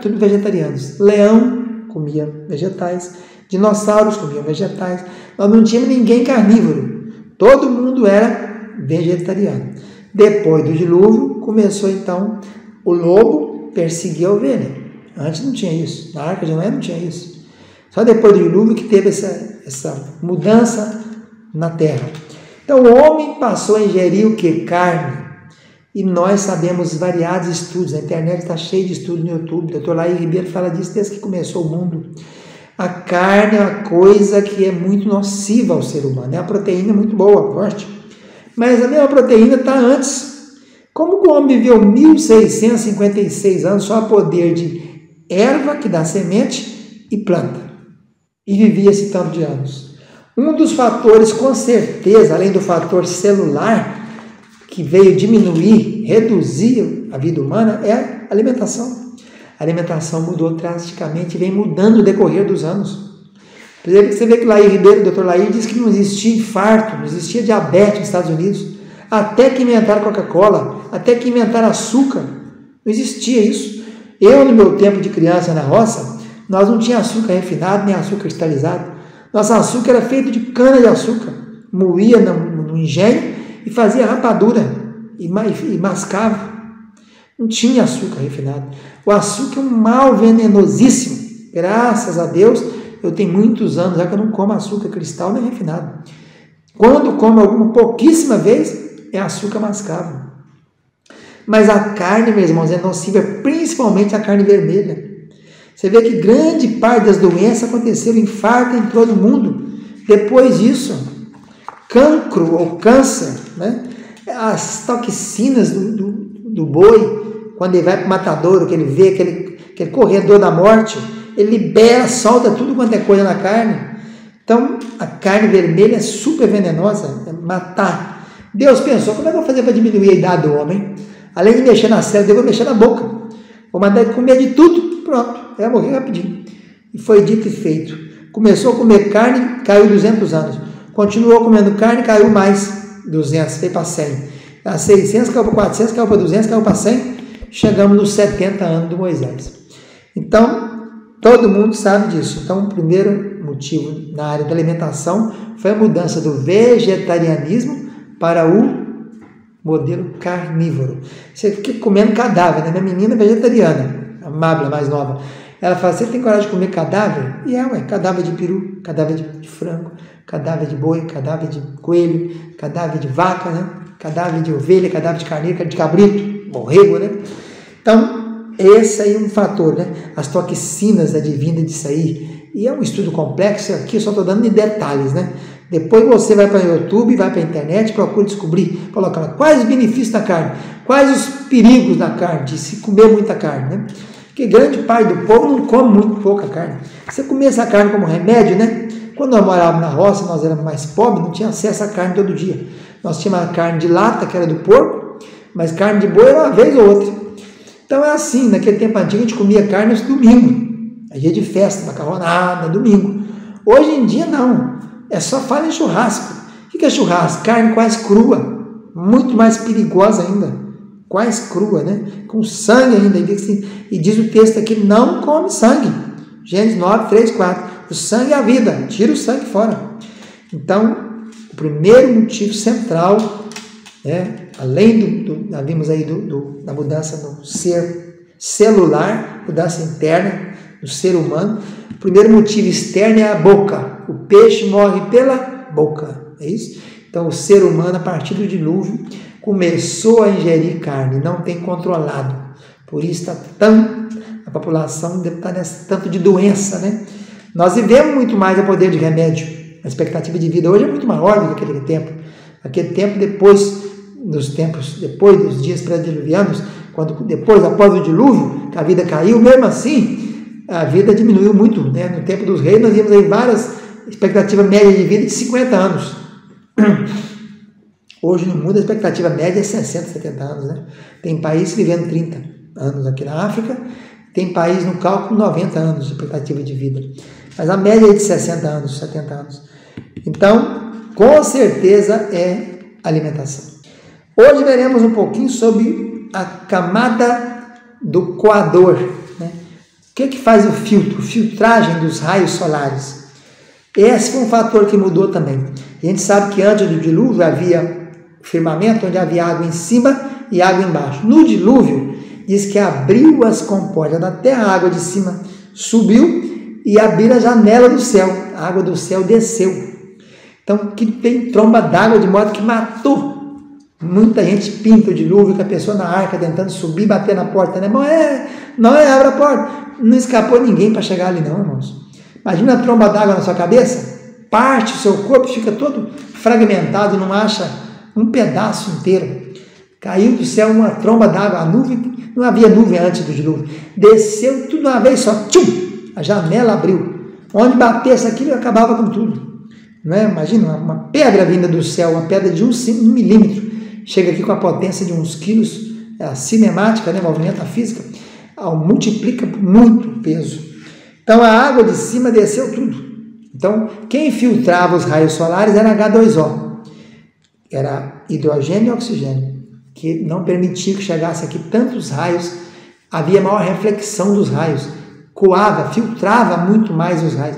tudo vegetarianos. Leão comia vegetais, dinossauros comiam vegetais. Nós não tínhamos ninguém carnívoro. Todo mundo era vegetariano. Depois do dilúvio, começou então o lobo perseguir a ovelha. Antes não tinha isso. Na Arca de Noé não tinha isso. Só depois do dilúvio que teve essa mudança na terra. Então o homem passou a ingerir o que? Carne. E nós sabemos variados estudos. A internet está cheia de estudos no YouTube. O Dr. Laí Ribeiro fala disso desde que começou o mundo. A carne é uma coisa que é muito nociva ao ser humano. É uma proteína muito boa, forte. Mas a mesma proteína está antes. Como o homem viveu 1656 anos só a poder de erva, que dá semente, e planta. E vivia esse tanto de anos. Um dos fatores, com certeza, além do fator celular, que veio diminuir, reduzir a vida humana, é a alimentação. A alimentação mudou drasticamente e vem mudando no decorrer dos anos. Por exemplo, você vê que Laí Ribeiro, o Dr. Laí, diz que não existia infarto, não existia diabetes nos Estados Unidos, até que inventaram Coca-Cola, até que inventaram açúcar. Não existia isso. Eu, no meu tempo de criança na roça, nós não tínhamos açúcar refinado, nem açúcar cristalizado. Nosso açúcar era feito de cana-de-açúcar. Moía no engenho e fazia rapadura e mascava. Não tinha açúcar refinado. O açúcar é um mal venenosíssimo. Graças a Deus, eu tenho muitos anos já que eu não como açúcar cristal nem refinado. Quando como alguma pouquíssima vez, é açúcar mascavo. Mas a carne, meus irmãos, é nociva, principalmente a carne vermelha. Você vê que grande parte das doenças aconteceram, infarto em todo mundo. Depois disso, cancro ou câncer, né? As toxinas do boi, quando ele vai para o matadouro, que ele vê aquele corredor da morte, ele libera, solta tudo quanto é coisa na carne. Então, a carne vermelha é super venenosa, é matar. Deus pensou, como é que eu vou fazer para diminuir a idade do homem? Além de mexer na célula, eu vou mexer na boca. Vou mandar ele comer de tudo, pronto, vai morrer rapidinho. E foi dito e feito. Começou a comer carne, caiu 200 anos. Continuou comendo carne, caiu mais 200, veio para 100. A 600, caiu para 400, caiu para 200, caiu para 100. Chegamos nos 70 anos do Moisés. Então, todo mundo sabe disso. Então, o primeiro motivo na área da alimentação foi a mudança do vegetarianismo para o modelo carnívoro. Você fica comendo cadáver, né? Minha menina é vegetariana, a Mábila, mais nova. Ela fala, você tem coragem de comer cadáver? E cadáver de peru, cadáver de frango, cadáver de boi, cadáver de coelho, cadáver de vaca, né? Cadáver de ovelha, cadáver de carneiro, de cabrito, borrego, né? Então, esse aí é um fator, né? As toxinas advindas disso aí. E é um estudo complexo, aqui eu só estou dando em detalhes, né? Depois você vai para o YouTube, vai para a internet, procura descobrir, coloca lá quais os benefícios da carne, quais os perigos da carne, de se comer muita carne, né? Porque grande parte do povo não come muito pouca carne. Você comer essa carne como remédio, né? Quando nós morávamos na roça, nós éramos mais pobres, não tinha acesso à carne todo dia. Nós tínhamos a carne de lata, que era do porco, mas carne de boi era uma vez ou outra. Então é assim, naquele tempo antigo a gente comia carne no domingo, a dia de festa, macarronada, domingo. Hoje em dia não, é só fala em churrasco. O que é churrasco? Carne quase crua, muito mais perigosa ainda, quase crua, né? Com sangue ainda, e diz o texto aqui, não come sangue. Gênesis 9, 3, 4. O sangue é a vida, tira o sangue fora. Então, o primeiro motivo central, né, além nós vimos aí da mudança no ser celular, mudança interna do ser humano, o primeiro motivo externo é a boca. O peixe morre pela boca, é isso? Então, o ser humano, a partir do dilúvio, começou a ingerir carne, não tem controlado. Por isso a população está nesse tanto de doença, né? Nós vivemos muito mais a poder de remédio. A expectativa de vida hoje é muito maior do que aquele tempo. Aquele tempo, depois dos tempos, depois dos dias pré-diluvianos, após o dilúvio, que a vida caiu, mesmo assim, a vida diminuiu muito, né? No tempo dos reis, nós vimos aí várias expectativas médias de vida de 50 anos. Hoje no mundo a expectativa média é 60, 70 anos, né? Tem país vivendo 30 anos aqui na África, tem país no cálculo 90 anos de expectativa de vida, mas a média é de 60 anos, 70 anos. Então, com certeza é alimentação. Hoje veremos um pouquinho sobre a camada do coador, né? O que faz o filtro? Filtragem dos raios solares. Esse foi um fator que mudou também. A gente sabe que antes do dilúvio havia firmamento onde havia água em cima e água embaixo. No dilúvio, diz que abriu as comportas da terra, a água de cima subiu e abriu a janela do céu. A água do céu desceu. Então, que tem tromba d'água de modo que matou. Muita gente pinta o dilúvio, que a pessoa na arca tentando subir, bater na porta, né? Abre a porta. Não escapou ninguém para chegar ali não, irmãos. Imagina a tromba d'água na sua cabeça, parte o seu corpo, fica todo fragmentado, não acha um pedaço inteiro. Caiu do céu uma tromba d'água, a nuvem, não havia nuvem antes do dilúvio. Desceu tudo de uma vez só, tchum, a janela abriu. Onde batesse aquilo, acabava com tudo. Não é? Imagina uma pedra vinda do céu, uma pedra de 1 milímetro, chega aqui com a potência de uns quilos, a cinemática, né, movimenta a física, multiplica muito o peso. Então a água de cima desceu tudo. Então quem filtrava os raios solares era H2O, era hidrogênio e oxigênio, que não permitia que chegasse aqui tantos raios, havia maior reflexão dos raios, coava, filtrava muito mais os raios.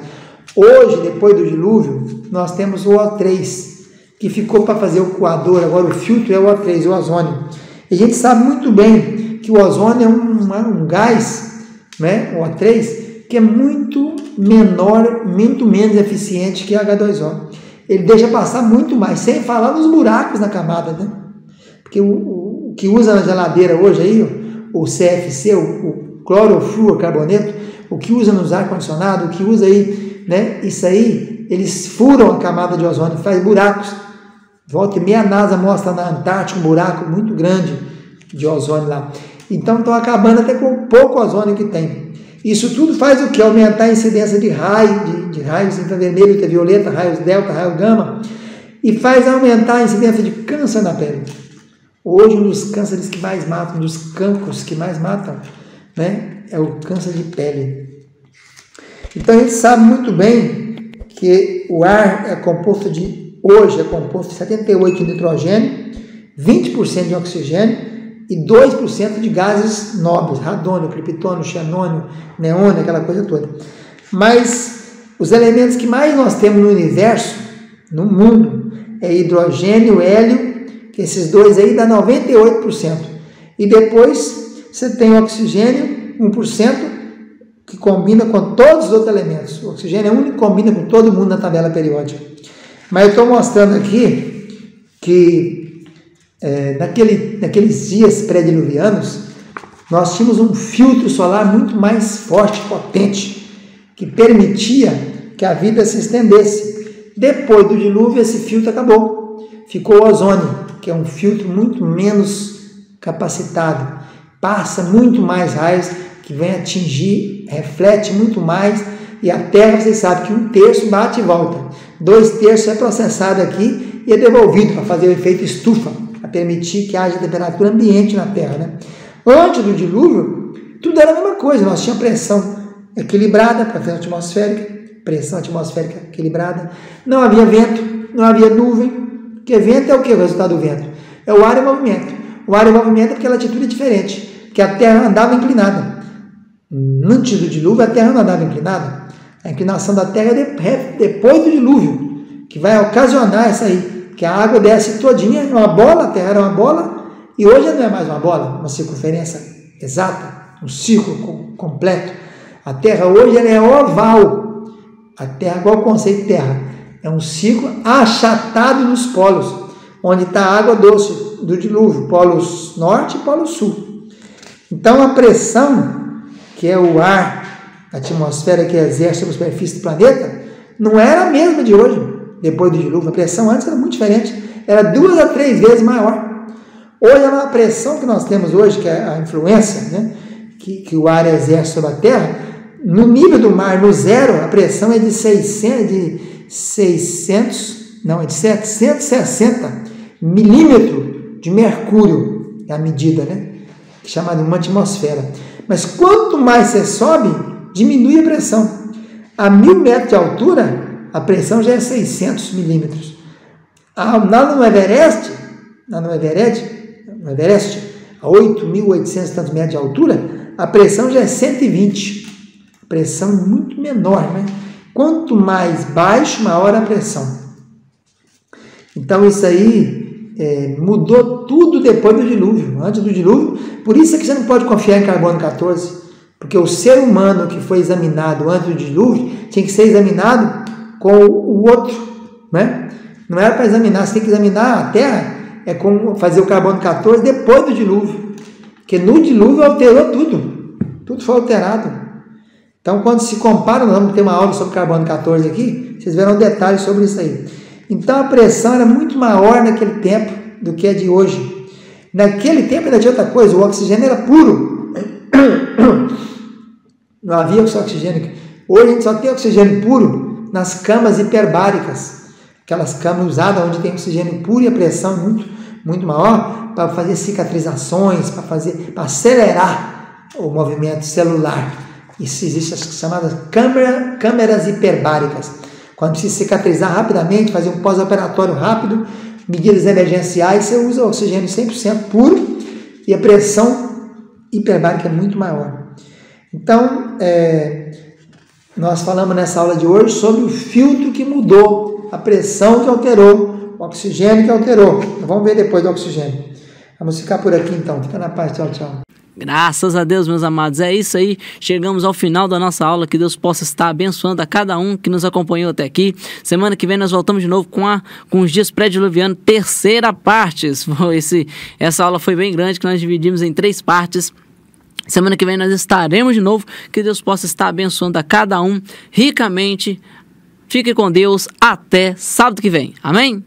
Hoje, depois do dilúvio, nós temos o O3, que ficou para fazer o coador, agora o filtro é o O3, o ozônio. E a gente sabe muito bem que o ozônio é um gás, né, o O3, que é muito menor, muito menos eficiente que H2O. Ele deixa passar muito mais, sem falar nos buracos na camada, né? Porque o que usa na geladeira hoje aí, o CFC, o clorofluorcarboneto, o que usa nos ar-condicionado, o que usa aí, né? Isso aí, eles furam a camada de ozônio, faz buracos. Volta e meia, a NASA mostra na Antártica um buraco muito grande de ozônio lá. Então estão acabando até com o pouco ozônio que tem. Isso tudo faz o que? Aumentar a incidência de raios infravermelho, ultravioleta, raios delta, raios gama, e faz aumentar a incidência de câncer na pele. Hoje, um dos cânceres que mais matam, um dos cancros que mais matam, né, é o câncer de pele. Então a gente sabe muito bem que o ar hoje é composto de 78% de nitrogênio, 20% de oxigênio e 2% de gases nobres, radônio, criptônio, xenônio, neônio, aquela coisa toda. Mas os elementos que mais nós temos no universo, no mundo, é hidrogênio, hélio, que esses dois aí dá 98%. E depois você tem o oxigênio, 1%, que combina com todos os outros elementos. O oxigênio é o único que combina com todo mundo na tabela periódica. Mas eu estou mostrando aqui que naqueles dias pré-diluvianos, nós tínhamos um filtro solar muito mais forte, potente, que permitia que a vida se estendesse. Depois do dilúvio, esse filtro acabou. Ficou o ozônio, que é um filtro muito menos capacitado. Passa muito mais raios, que vem atingir, reflete muito mais, e a Terra, vocês sabem que 1/3 bate e volta. 2/3 é processado aqui e é devolvido para fazer o efeito estufa, para permitir que haja temperatura ambiente na Terra, né? Antes do dilúvio, tudo era a mesma coisa. Nós tínhamos pressão equilibrada, pressão atmosférica equilibrada. Não havia vento, não havia nuvem. Porque vento é o que? O resultado do vento? É o ar em movimento. O ar em movimento é porque a altitude é diferente, porque a Terra andava inclinada. Antes do dilúvio, a Terra não andava inclinada. A inclinação da Terra é depois do dilúvio, que vai ocasionar essa aí, que a água desce todinha, uma bola, a Terra era uma bola, e hoje não é mais uma bola, uma circunferência exata, um círculo completo. A Terra hoje ela é oval. A Terra, qual é o conceito de Terra? É um círculo achatado nos polos, onde está a água doce do dilúvio, polos norte e polo sul. Então a pressão, que é o ar, a atmosfera que exerce sobre a superfície do planeta, não era a mesma de hoje, depois do dilúvio. A pressão antes era muito diferente, era 2 a 3 vezes maior. Hoje, a pressão que nós temos hoje, que é a influência, né, que o ar exerce sobre a Terra, no nível do mar, no zero, a pressão é de 760 milímetros de mercúrio, é a medida, né? Chamada uma atmosfera. Mas quanto mais você sobe, diminui a pressão. A 1.000 metros de altura, a pressão já é 600 milímetros. Lá no Everest, a 8.800 tantos metros de altura, a pressão já é 120. Pressão muito menor, né? Quanto mais baixo, maior a pressão. Então isso aí mudou tudo depois do dilúvio. Antes do dilúvio, por isso é que você não pode confiar em carbono 14, porque o ser humano que foi examinado antes do dilúvio tinha que ser examinado com o outro, né? Não era para examinar, você tem que examinar a Terra, como fazer o carbono 14 depois do dilúvio, porque no dilúvio alterou tudo foi alterado. Então, quando se compara, nós vamos ter uma aula sobre carbono 14 aqui, vocês verão detalhes sobre isso aí. Então, a pressão era muito maior naquele tempo do que é de hoje. Naquele tempo ainda tinha outra coisa, o oxigênio era puro. Não havia oxigênio. Hoje a gente só tem oxigênio puro nas camas hiperbáricas, aquelas camas usadas onde tem oxigênio puro e a pressão muito, muito maior, para fazer cicatrizações, para acelerar o movimento celular. Isso existe as chamadas câmeras hiperbáricas. Quando precisa cicatrizar rapidamente, fazer um pós-operatório rápido, medidas emergenciais, você usa o oxigênio 100% puro e a pressão hiperbárica é muito maior. Então, nós falamos nessa aula de hoje sobre o filtro que mudou, a pressão que alterou, o oxigênio que alterou. Vamos ver depois do oxigênio. Vamos ficar por aqui então. Fica na paz. Tchau, tchau. Graças a Deus, meus amados, é isso aí, chegamos ao final da nossa aula, que Deus possa estar abençoando a cada um que nos acompanhou até aqui. Semana que vem nós voltamos de novo com os dias pré-diluvianos, terceira parte. Essa aula foi bem grande, que nós dividimos em 3 partes. Semana que vem nós estaremos de novo, que Deus possa estar abençoando a cada um ricamente. Fique com Deus, até sábado que vem, amém?